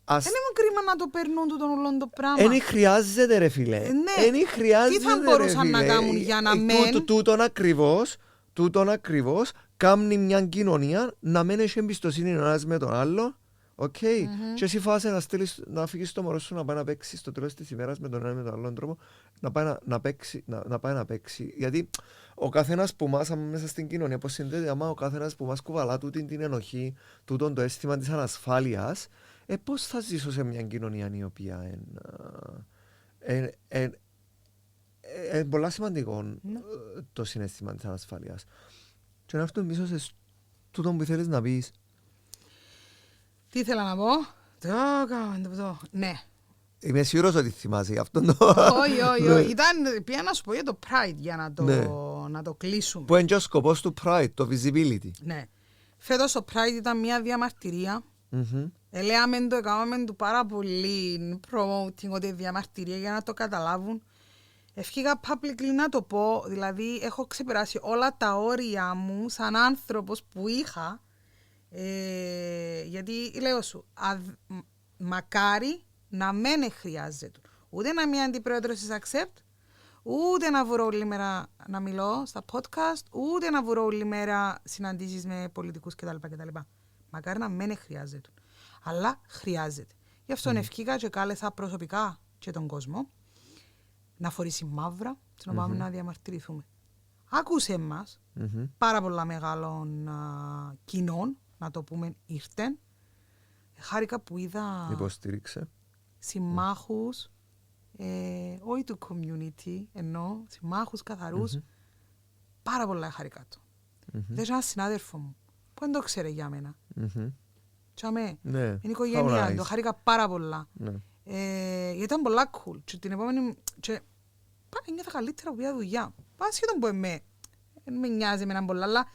Δεν είναι κρίμα να το περνούν τούτον ούλον το πράγμα. Δεν χρειάζεται ρε φίλε. Τι θα μπορούσαν να κάνουν για να μεν... Τούτον ακριβώς κάνει μια κοινωνία να μην έχει εμπιστοσύνη ένας με τον άλλο. Και εσύ φάσαι να φύγεις το μωρό σου να πάει να παίξει στο τέλος της ημέρας με τον ένα με τον άλλον τρόπο, να πάει να παίξει. Γιατί ο καθένας που μας μέσα στην κοινωνία, πώς συνδέεται, άμα ο καθένας που μας κουβαλά τούτη την ενοχή, τούτον το αίσθημα της ανασφάλειας, πώς θα ζήσω σε μια κοινωνία η οποία είναι πολύ σημαντικό το συναίσθημα της ανασφάλειας. Και να έρθω πίσω σε τούτο που θέλεις να πεις. Τι ήθελα να πω. Ναι. Είμαι σίγουρος ότι θυμάσαι γι' αυτό το... Όχι. Πήγα να σου πω για το Pride για να το κλείσουμε. Που είναι και ο σκοπός του Pride, το visibility. Ναι. Φέτος το Pride ήταν μια διαμαρτυρία. Λέαμε το, έκαναμε του πάρα πολύ promoting ότι διαμαρτυρία για να το καταλάβουν. Ευκήγα publicly να το πω, δηλαδή έχω ξεπεράσει όλα τα όρια μου σαν άνθρωπος που είχα, γιατί λέω σου, μακάρι να μην χρειάζεται ούτε να είμαι αντιπρόεδρος της Accept, ούτε να βρω όλη μέρα να μιλώ στα podcast, ούτε να βρω όλη μέρα συναντήσεις με πολιτικούς κτλ. Μακάρι να μην χρειάζεται, αλλά χρειάζεται. Γι' αυτό ευκήγα και κάλεσα προσωπικά και τον κόσμο να φορήσει μαύρα, να πάμε να διαμαρτυρηθούμε. Άκουσε μας, πάρα πολλά μεγάλων κοινών, να το πούμε, ήρθεν. Χάρηκα που είδα υποστήριξε συμμάχους, όχι του community, ενώ συμμάχους καθαρούς. Πάρα πολλά χάρηκα το. Δες έναν συνάδελφο μου, που δεν το ξέρε για μένα. Τσάμε, είναι οικογένεια, το χάρηκα πάρα πολλά. Γιατί ήταν πολλά cool. Και την επόμενη... Πάνε νιώθα καλύτερα από μια δουλειά. Πάνε σχεδόν που με νοιάζει με έναν πολλά, αλλά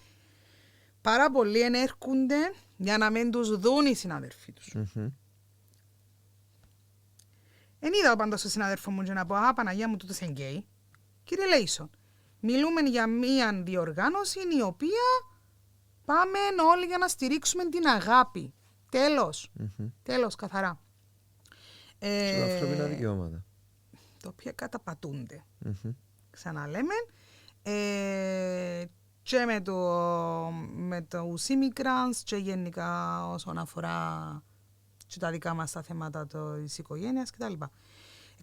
πάρα πολλοί ενέρχονται για να μην τους δουν οι συνάδελφοί τους. Εν είδα πάντα στο συνάδελφο μου και να πω «Α, Παναγία μου, τούτος είναι γκέι». Κύριε Λέισον, μιλούμε για μια διοργάνωση η οποία πάμε όλοι για να στηρίξουμε την αγάπη. Τέλος. Τέλος, καθαρά. Και τα ανθρώπινα δικαιώματα. Τα οποία καταπατούνται. Ξαναλέμε. Και με το immigrants και γενικά όσον αφορά και τα δικά μας τα θέματα της οικογένειας κτλ.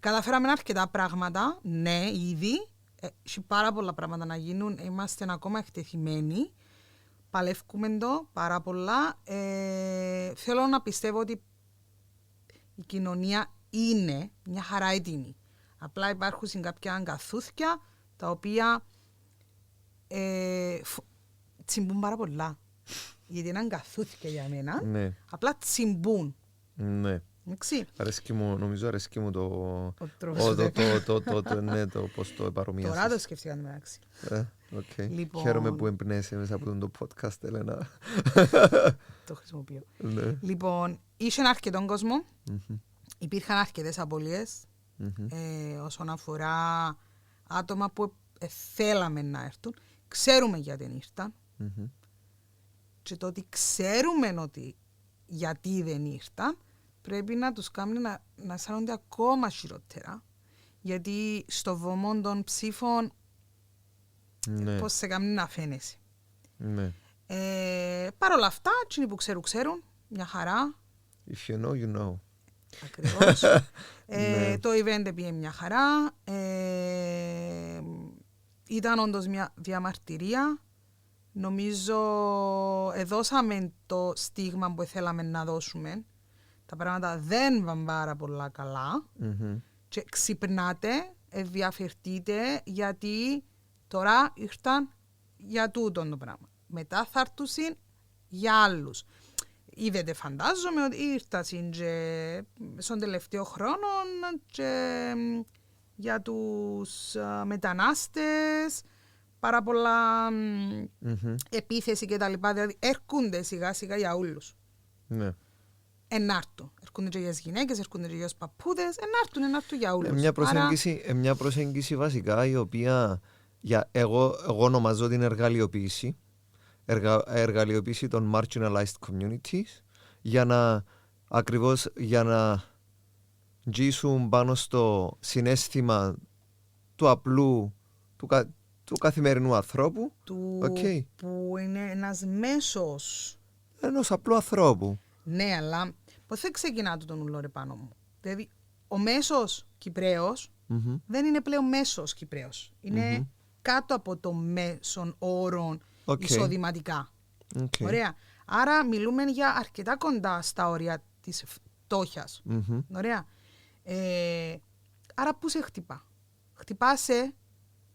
Καταφέραμε αρκετά πράγματα, ναι, ήδη. Έχει πάρα πολλά πράγματα να γίνουν. Είμαστε ακόμα εκτεθειμένοι. Παλεύκουμε το πάρα πολλά. Θέλω να πιστεύω ότι η κοινωνία είναι μια χαρά έτοιμη. Απλά υπάρχουν κάποια αγκαθούθια τα οποία τσιμπούν πάρα πολλά. Γιατί είναι αγκαθούθια για μένα. Ναι. Απλά τσιμπούν. Ναι. Νομίζω αρέσκει μου το πώς το επαρομοιάσεις. Τώρα το σκέφτηκα μεταξύ. Λοιπόν... Χαίρομαι που εμπνέεσαι μέσα από το podcast, Έλενα. Το χρησιμοποιώ. Λοιπόν, είχε αρκετόν κόσμο. Υπήρχαν αρκετές απώλειες όσον αφορά άτομα που θέλαμε να έρθουν. Ξέρουμε γιατί δεν ήρθαν. Και το ότι ξέρουμε ότι γιατί δεν ήρθαν, πρέπει να τους κάνει να αισθάνονται ακόμα χειρότερα. Γιατί στο βωμό των ψήφων πώς σε κάνει να φαίνεσαι. Ναι. Παρ' όλα αυτά, εκείνοι που ξέρουν, μια χαρά. If you know, you know. Ακριβώς. Το event πήγε μια χαρά. Ήταν όντως μια διαμαρτυρία. Νομίζω δώσαμε το στίγμα που θέλαμε να δώσουμε. Τα πράγματα δεν van πάρα πολλά καλά. Και ξυπνάτε, διαφερτείτε, γιατί τώρα ήρθαν για τούτον το πράγμα. Μετά θα έρθουν για άλλους. Είδετε, φαντάζομαι ότι ήρθαν και στον τελευταίο χρόνο και για τους μετανάστες, πάρα πολλά επίθεση και τα λοιπά. Δηλαδή έρχονται σιγά σιγά για όλους. Ναι. Ενάρτου. Έρχονται και για τις γυναίκες, έρχονται και για τους παππούδες, ενάρτου για όλους. Μια προσέγγιση βασικά η οποία εγώ ονομαζώ την εργαλειοποίηση. Εργαλειοποίηση των marginalized communities για να ζήσουν πάνω στο συναίσθημα του απλού, του καθημερινού ανθρώπου, που είναι ένας μέσος ενός απλού ανθρώπου. Ναι, αλλά πώς θα ξεκινά τον ουλό ρε πάνω μου. Δηλαδή ο μέσος Κυπραίος δεν είναι πλέον μέσος Κυπραίος. Είναι κάτω από το μέσον όρων εισοδηματικά. Ωραία. Άρα μιλούμε για αρκετά κοντά στα όρια της φτώχειας. Ωραία. Άρα πού σε χτυπά. Χτυπάσαι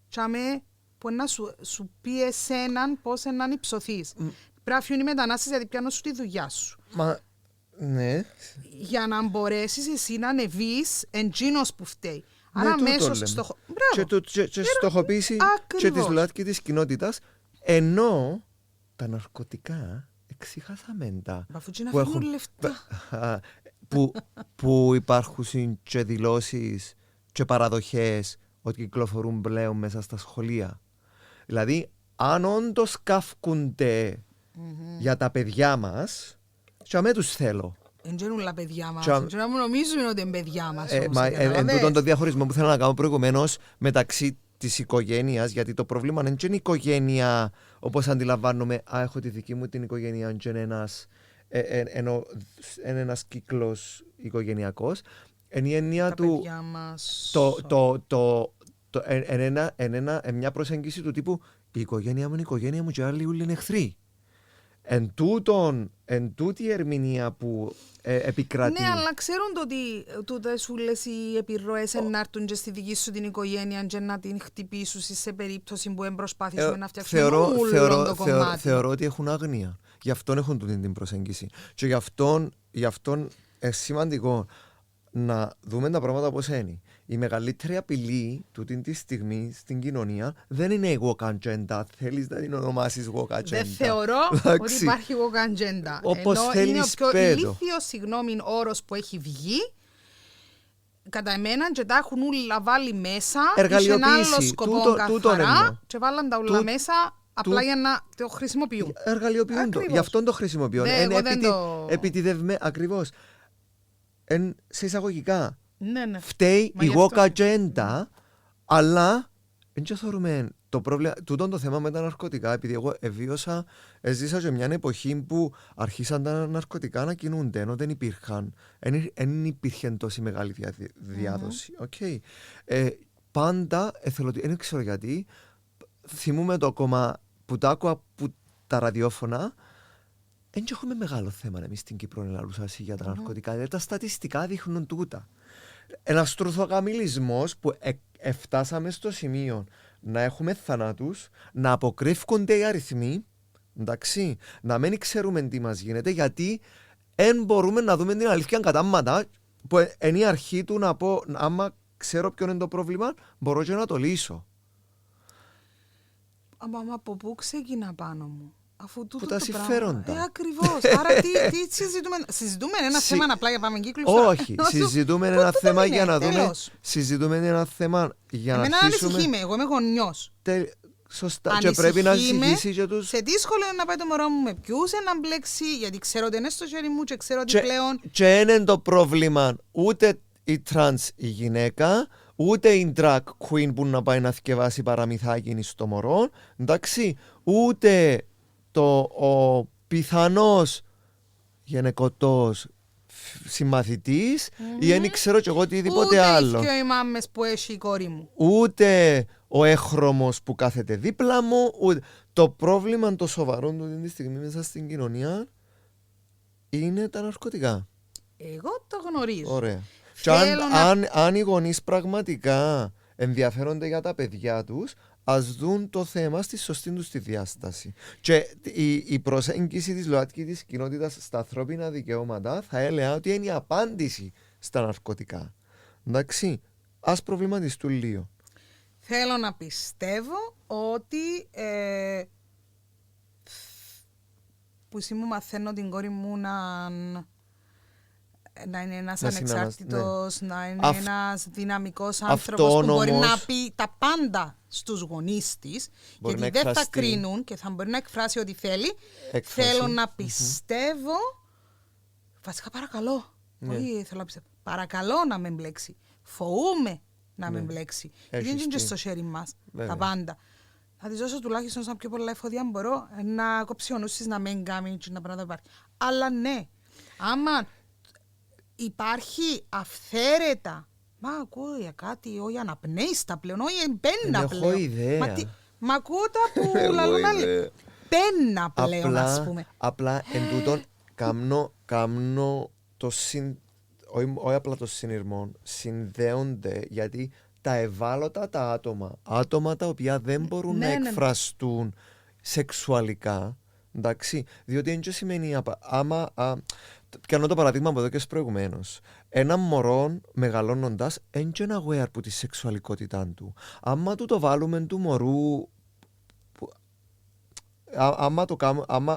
τσάμε που να σου πει εσέναν πώς να υψωθείς. Πρέπει να φύγουν οι μετανάστες γιατί πιάνω σου τη δουλειά σου. Ναι. Για να μπορέσεις εσύ να ανεβείς εντζήνος που φταίει. Άρα μέσως και στοχοποίηση και της ΛΟΑΤΚΙ της κοινότητας, ενώ τα ναρκωτικά εξηχάσαμε τα που υπάρχουν και δηλώσεις και παραδοχές ότι κυκλοφορούν πλέον μέσα στα σχολεία. Δηλαδή, αν όντως καύκονται για τα παιδιά μας, και αμέ τους θέλω. Εν γίνουν τα παιδιά μας, να μου νομίζουν ότι είναι παιδιά μας. Εν τούτον το διαχωρισμό που θέλω να κάνω προηγουμένως μεταξύ της οικογένειας, γιατί το πρόβλημα δεν είναι η οικογένεια όπως αντιλαμβάνομαι, έχω τη δική μου την οικογένεια και είναι ένας κύκλος οικογενειακός. Είναι η έννοια του μια προσέγγιση του τύπου η οικογένεια μου είναι η οικογένεια μου και άλλοι όλοι είναι εχθροί. Εν τούτη η ερμηνεία που επικρατεί. Ναι, αλλά ξέρουν το ότι τούτες σου λες οι επιρροές να έρθουν και στη δική σου την οικογένεια και να την χτυπήσουν σε περίπτωση που προσπάθησουμε να φτιάξουμε όλο το κομμάτι. Θεωρώ ότι έχουν άγνοια. Γι' αυτόν έχουν την προσέγγιση. Και γι' αυτόν είναι σημαντικό να δούμε τα πράγματα πώς είναι. Η μεγαλύτερη απειλή τούτη τη στιγμή στην κοινωνία δεν είναι η woke agenda. Θέλεις να την ονομάσεις woke agenda? Δεν θεωρώ ότι υπάρχει woke agenda. Όπως ενώ θέλεις, είναι ο πιο πέτω. ηλίθιος όρος που έχει βγει. Κατά εμένα και τα έχουν όλα βάλει μέσα. Εργαλειοποίηση. Είχε ένα άλλο σκοπό καθαρά και βάλαν τα όλα μέσα απλά για να το χρησιμοποιούν. Εργαλειοποιούν το. Γι' αυτόν το χρησιμοποιούν. Επιτιδευμένο. Ακριβώς. Σε εισαγωγικά. Ναι. Φταίει η woke agenda, αλλά δεν θεωρούμε το πρόβλημα. Τούτο το θέμα με τα ναρκωτικά, επειδή εγώ ζήσα σε μια εποχή που αρχίσαν τα ναρκωτικά να κινούνται, ενώ δεν υπήρχαν. Δεν υπήρχε τόση μεγάλη διάδοση. Πάντα εθελοντικά, δεν ξέρω γιατί, θυμούμαι το ακόμα που τα άκουα από τα ραδιόφωνα. Δεν έχουμε μεγάλο θέμα εμείς στην Κύπρο να λαλούσαμε για τα ναρκωτικά. Δηλαδή τα στατιστικά δείχνουν τούτα. Ένας στρουθοκαμιλισμός που φτάσαμε στο σημείο να έχουμε θανάτους, να αποκρύφκονται οι αριθμοί, εντάξει, να μην ξέρουμε τι μας γίνεται, γιατί δεν μπορούμε να δούμε την αλήθεια κατάμματα, που είναι η αρχή του να πω, άμα ξέρω ποιο είναι το πρόβλημα, μπορώ και να το λύσω. Μα από πού ξεκινά πάνω μου? Αφού που τα συμφέροντα. Ακριβώς. Άρα τι συζητούμε? Συζητούμε ένα θέμα απλά για πάμε κύκλους? Όχι. Συζητούμε ένα θέμα για να δούμε. Συζητούμε ένα θέμα για να αρχίσουμε. Εμένα ανησυχεί με. Εγώ είμαι γονιός. Σωστά. Και πρέπει να Ανησυχεί με ζητήσει και τους... σε δύσκολο είναι να πάει το μωρό μου με ποιους να μπλέξει, γιατί ξέρω ότι είναι στο χέρι μου και ξέρω ότι πλέον... Και είναι το πρόβλημα ούτε η τρανς η γυναίκα, ούτε η drag queen που να πάει να θκευάσει παραμυθάκι στο μωρό, εντάξει, ούτε ο πιθανός γενεκοτός συμμαθητής ή δεν ξέρω κι εγώ οτιδήποτε άλλο. Ούτε οι μάμες που έχει η κόρη μου. Ούτε ο έχρωμος που κάθεται δίπλα μου. Ούτε... Το πρόβλημα το σοβαρό του αυτή τη στιγμή μέσα στην κοινωνία είναι τα ναρκωτικά. Εγώ το γνωρίζω. Ωραία. Και αν οι γονείς πραγματικά ενδιαφέρονται για τα παιδιά τους, ας δουν το θέμα στη σωστή τους τη διάσταση. Και η προσέγγιση της ΛΟΑΤΚΙ κοινότητας στα ανθρώπινα δικαιώματα θα έλεγα ότι είναι η απάντηση στα ναρκωτικά. Εντάξει, ας προβληματιστούν λίγο. Θέλω να πιστεύω ότι που σήμερα μαθαίνω την κόρη μου να είναι ένας ανεξάρτητος, να είναι ένας δυναμικός άνθρωπος που μπορεί να πει τα πάντα στους γονείς της, γιατί δεν θα κρίνουν και θα μπορεί να εκφράσει ό,τι θέλει. Θέλω να πιστεύω, βασικά παρακαλώ, όχι θέλω να πιστεύω, παρακαλώ να με μπλέξει, φοβούμαι να με μπλέξει, γιατί είναι και στο χέρι μας τα πάντα. Θα της δώσω τουλάχιστον σαν πιο πολλά εφόδια αν μπορώ να κόψει ο νους της να μην κάνει και να πράγματα υπάρχει. Αλλά ναι, άμα υπάρχει αυθαίρετα, μα ακούω για κάτι, όχι αναπνέιστα πλέον, όχι εμπένα πλέον. Έχω ιδέα. Μα ακούω τα που λαλούν άλλοι. Πένα πλέον, ας πούμε. Απλά εν τούτον κάμνω το όχι απλά το συνειρμό, συνδέονται γιατί τα ευάλωτα τα άτομα τα οποία δεν μπορούν να εκφραστούν σεξουαλικά, εντάξει, διότι δεν σημαίνει κάνω το παραδείγμα από εδώ και προηγουμένως. Ένα μωρό μεγαλώνοντας δεν είναι aware που τη σεξουαλικότητά του. Άμα του το βάλουμε του μωρού,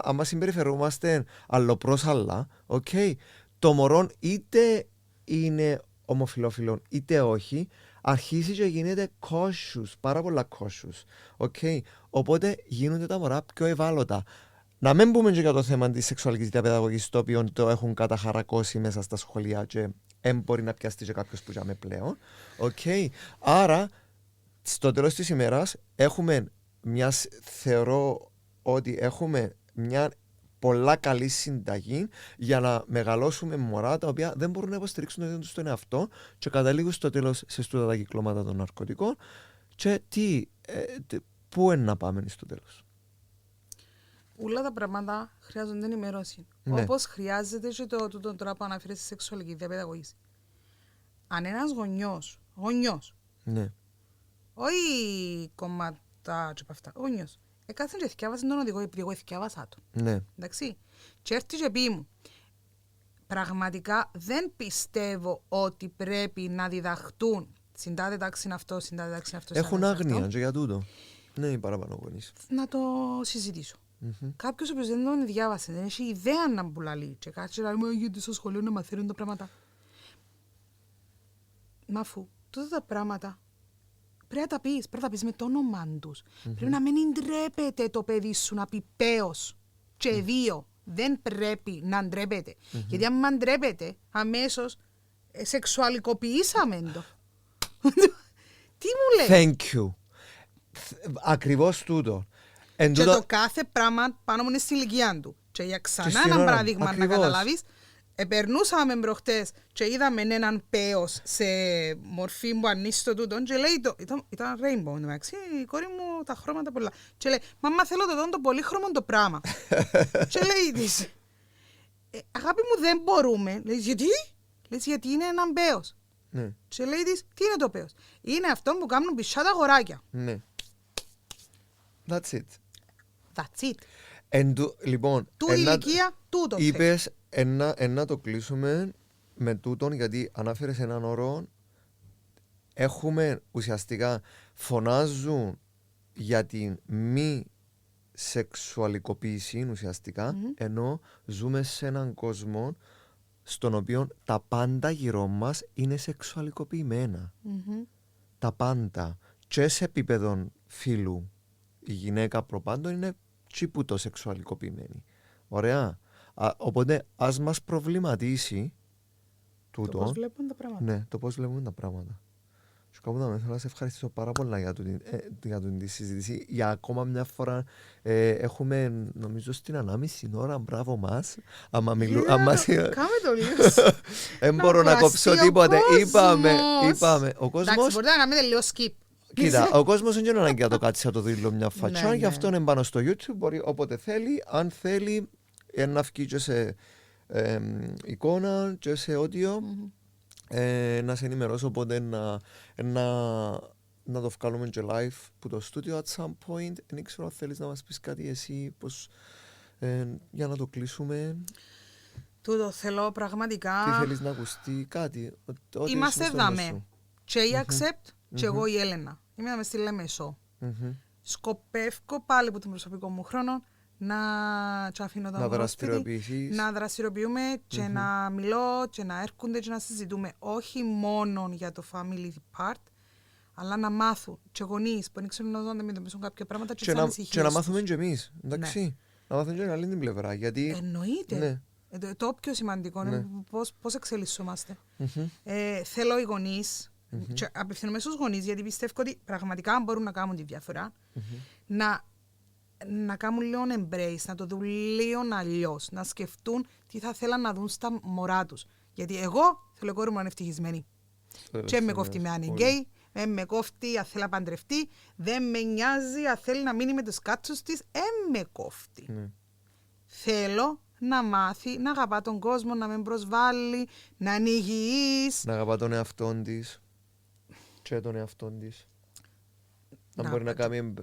άμα συμπεριφερόμαστε αλλοπρός άλλα, okay, το μωρό είτε είναι ομοφυλόφιλο είτε όχι, αρχίζει και γίνεται cautious, πάρα πολλά cautious. Okay. Οπότε γίνονται τα μωρά πιο ευάλωτα. Να μην πούμε και για το θέμα της σεξουαλικής διαπαιδαγωγής, το οποίο το έχουν καταχαρακώσει μέσα στα σχολεία και δεν μπορεί να πιαστεί και κάποιος που ζάμε πλέον. Okay. Άρα, στο τέλος της ημέρας, θεωρώ ότι έχουμε μια πολλά καλή συνταγή για να μεγαλώσουμε μωρά τα οποία δεν μπορούν να υποστηρίξουν το ίδιο τους τον εαυτό και καταλήγουν στο τέλος σε στούτα τα κυκλώματα των ναρκωτικών και πού είναι να πάμε στο τέλος. Όλα τα πράγματα χρειάζονται ενημέρωση. Ναι. Όπως χρειάζεται και το τώρα που αναφέρει στη σεξουαλική διαπαιδαγωγή. Αν ένας γονιός, ναι. όχι κομμάτα και από αυτά, γονιός, κάθε και θυκιάβασε τον οδηγό επειδή εγώ θυκιάβασα το. Ναι. Εντάξει. Και έρθει και πει μου, πραγματικά δεν πιστεύω ότι πρέπει να διδαχτούν συντάδε τάξη αυτό, συντάδε τάξη αυτό. Έχουν άγνοια και για τούτο. Ναι, οι παραπάνω γονείς. Να το συζητήσω. Κάποιος που δεν τον διάβασε, δεν έχει ιδέα να μπουλαλεί και κάτσε να λέει γιατί στο σχολείο να μαθαίνουν τα πράγματα. Μα αφού τότε τα πράγματα πρέπει να τα πεις με το όνομα τους. Πρέπει να μην ντρέπεται το παιδί σου να πει πέος και δύο. Δεν πρέπει να ντρέπεται. Γιατί αν ντρέπεται, αμέσως σεξουαλικοποιήσαμε το. Τι μου λέει. Thank you. Ακριβώς τούτο. Και το κάθε πράγμα πάνω μου είναι στην ηλικία του. Και για ξανά ένα παράδειγμα να καταλάβεις, περνούσαμε προχτές και είδαμε έναν πέος σε μορφή που ανίστο τούτον και λέει, ήταν rainbow εντάξει, η κόρη μου τα χρώματα πολλά. Και λέει, μαμά θέλω το πολύχρωμο το πράγμα. Και λέει της, αγάπη μου δεν μπορούμε. Λέει, γιατί? Λέει, γιατί είναι έναν πέος. Ναι. Και λέει της, τι είναι το πέος? Είναι αυτό που κάνουν πισά τα αγοράκια. Ναι. That's it. That's it. Λοιπόν, τούτη ηλικία, τούτο είπες να το κλείσουμε με τούτον γιατί ανάφερες έναν όρο. Έχουμε ουσιαστικά φωνάζουν για την μη σεξουαλικοποίηση ουσιαστικά, ενώ ζούμε σε έναν κόσμο στον οποίο τα πάντα γύρω μας είναι σεξουαλικοποιημένα. Τα πάντα. Και σε επίπεδο φίλου η γυναίκα προπάντων είναι τσίπουτο σεξουαλικοποιημένη. Ωραία. Οπότε ας μας προβληματίσει τούτο. Το πώς βλέπουν τα πράγματα. Ναι, το πώς βλέπουμε τα πράγματα. Σου κάπου θέλω να σε ευχαριστήσω πάρα πολλά για τη συζήτηση. Για ακόμα μια φορά έχουμε, νομίζω, στην ανάμιση ώρα. Μπράβο μας. Κάμε το λίγο. Δεν μπορώ να κόψω τίποτε. Είπαμε. Ο κόσμος... Εντάξει, μπορείτε να κάνετε λίγο skip. Κοίτα, ο κόσμος δεν είναι ανάγκη να το κάτσει να το δει μια φατσά. Ναι, Γι' αυτό είναι πάνω στο YouTube. Μπορεί όποτε θέλει. Αν θέλει, να βγει και σε εικόνα και σε audio. Να σε ενημερώσω, οπότε να το βγάλουμε και live που το studio at some point. Δεν ξέρω αν θέλεις να μας πεις κάτι εσύ, πώς, για να το κλείσουμε. Τούτο θέλω πραγματικά. Τι θέλεις να ακουστεί, κάτι. Είμαστε δάμε. Και η Accept και εγώ η Έλενα. Είμαι μες στη Λέμεσο. Σκοπεύω πάλι από τον προσωπικό μου χρόνο να αφήνω το δραστηριοποιηθείς. Να δραστηριοποιούμε και να μιλώ και να έρχονται και να συζητούμε όχι μόνο για το family part, αλλά να μάθουν και γονείς που δεν ξέρουν να αντιμετωπίσουν κάποια πράγματα και και να μάθουμε και εμείς, εντάξει. Ναι. Να μάθουμε και άλλη την πλευρά, γιατί... Εννοείται. Ναι. Το πιο σημαντικό είναι πώς εξελισσόμαστε. Θέλω οι γονείς, και απευθυνομαι στους γονείς, γιατί πιστεύω ότι πραγματικά μπορούν να κάνουν τη διαφορά, να κάνουν λίγο embrace, να το δουν λίγο αλλιώς, να σκεφτούν τι θα θέλαν να δουν στα μωρά τους. Γιατί εγώ θέλω κόρη μου να είναι ευτυχισμένη. Και με κόφτει με αν είναι γκέι, με κόφτει αν θέλει να παντρευτεί, δεν με νοιάζει αν θέλει να μείνει με τους κάτσους της, με κόφτει. Θέλω να μάθει, να αγαπά τον κόσμο, να με προσβάλλει, να είναι υγιής. Να αγαπά τον εαυτόν της και τον εαυτόν της. Να μπορεί να κάνει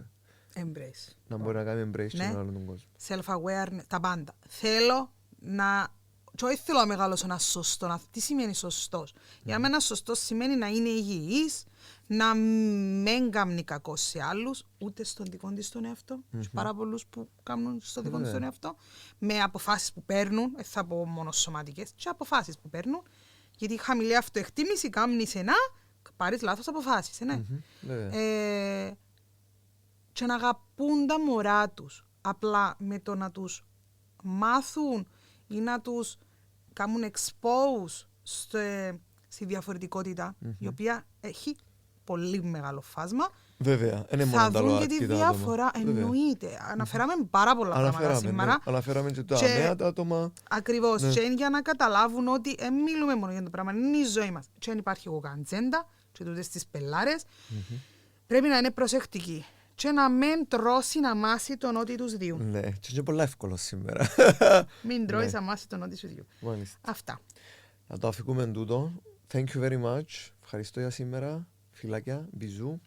embrace. Να μπορεί να κάνει embrace και να τον κόσμο. Self-awareness, τα πάντα. Θέλω να... Και όχι θέλω να μεγαλώσω ένα σωστό. Τι σημαίνει σωστός? Για μένα σωστός σημαίνει να είναι υγιής, να μην κάνει κακό σε άλλους, ούτε στον δικό της τον εαυτό. Πάρα πολλούς που κάνουν στον δικό της τον εαυτό. Με αποφάσεις που παίρνουν, δεν θα πω μόνο σωματικές, και αποφάσεις που παίρνουν. Γιατί η χαμηλή αυτοεκτίμηση κάνει σε να πάρεις λάθος αποφάσεις. Και να αγαπούν τα μωρά τους. Απλά με το να τους μάθουν ή να τους κάνουν expose στη διαφορετικότητα, η οποία έχει πολύ μεγάλο φάσμα. Βέβαια, είναι μόνο θα δουν και τη διαφορά. Εννοείται. Αναφέραμε πάρα πολλά πράγματα σήμερα. Αναφέραμε και τα νέα τα άτομα. Ακριβώς. Και για να καταλάβουν ότι δεν μιλούμε μόνο για το πράγμα, είναι η ζωή μας. Και αν υπάρχει εγώ καντζέντα, και τούτες τις πελάρες, πρέπει να είναι προσεκτικοί. Και να μην τρώσει να μάσει τον ό,τι τους διούν. Ναι, και είναι πολύ εύκολο σήμερα. Μην τρώεις να μάσει τον ό,τι σου διούν. Αυτά. Να το αφήκουμε τούτο. Thank you very much. Ευχαριστώ για σήμερα. Φιλάκια. Μπιζού.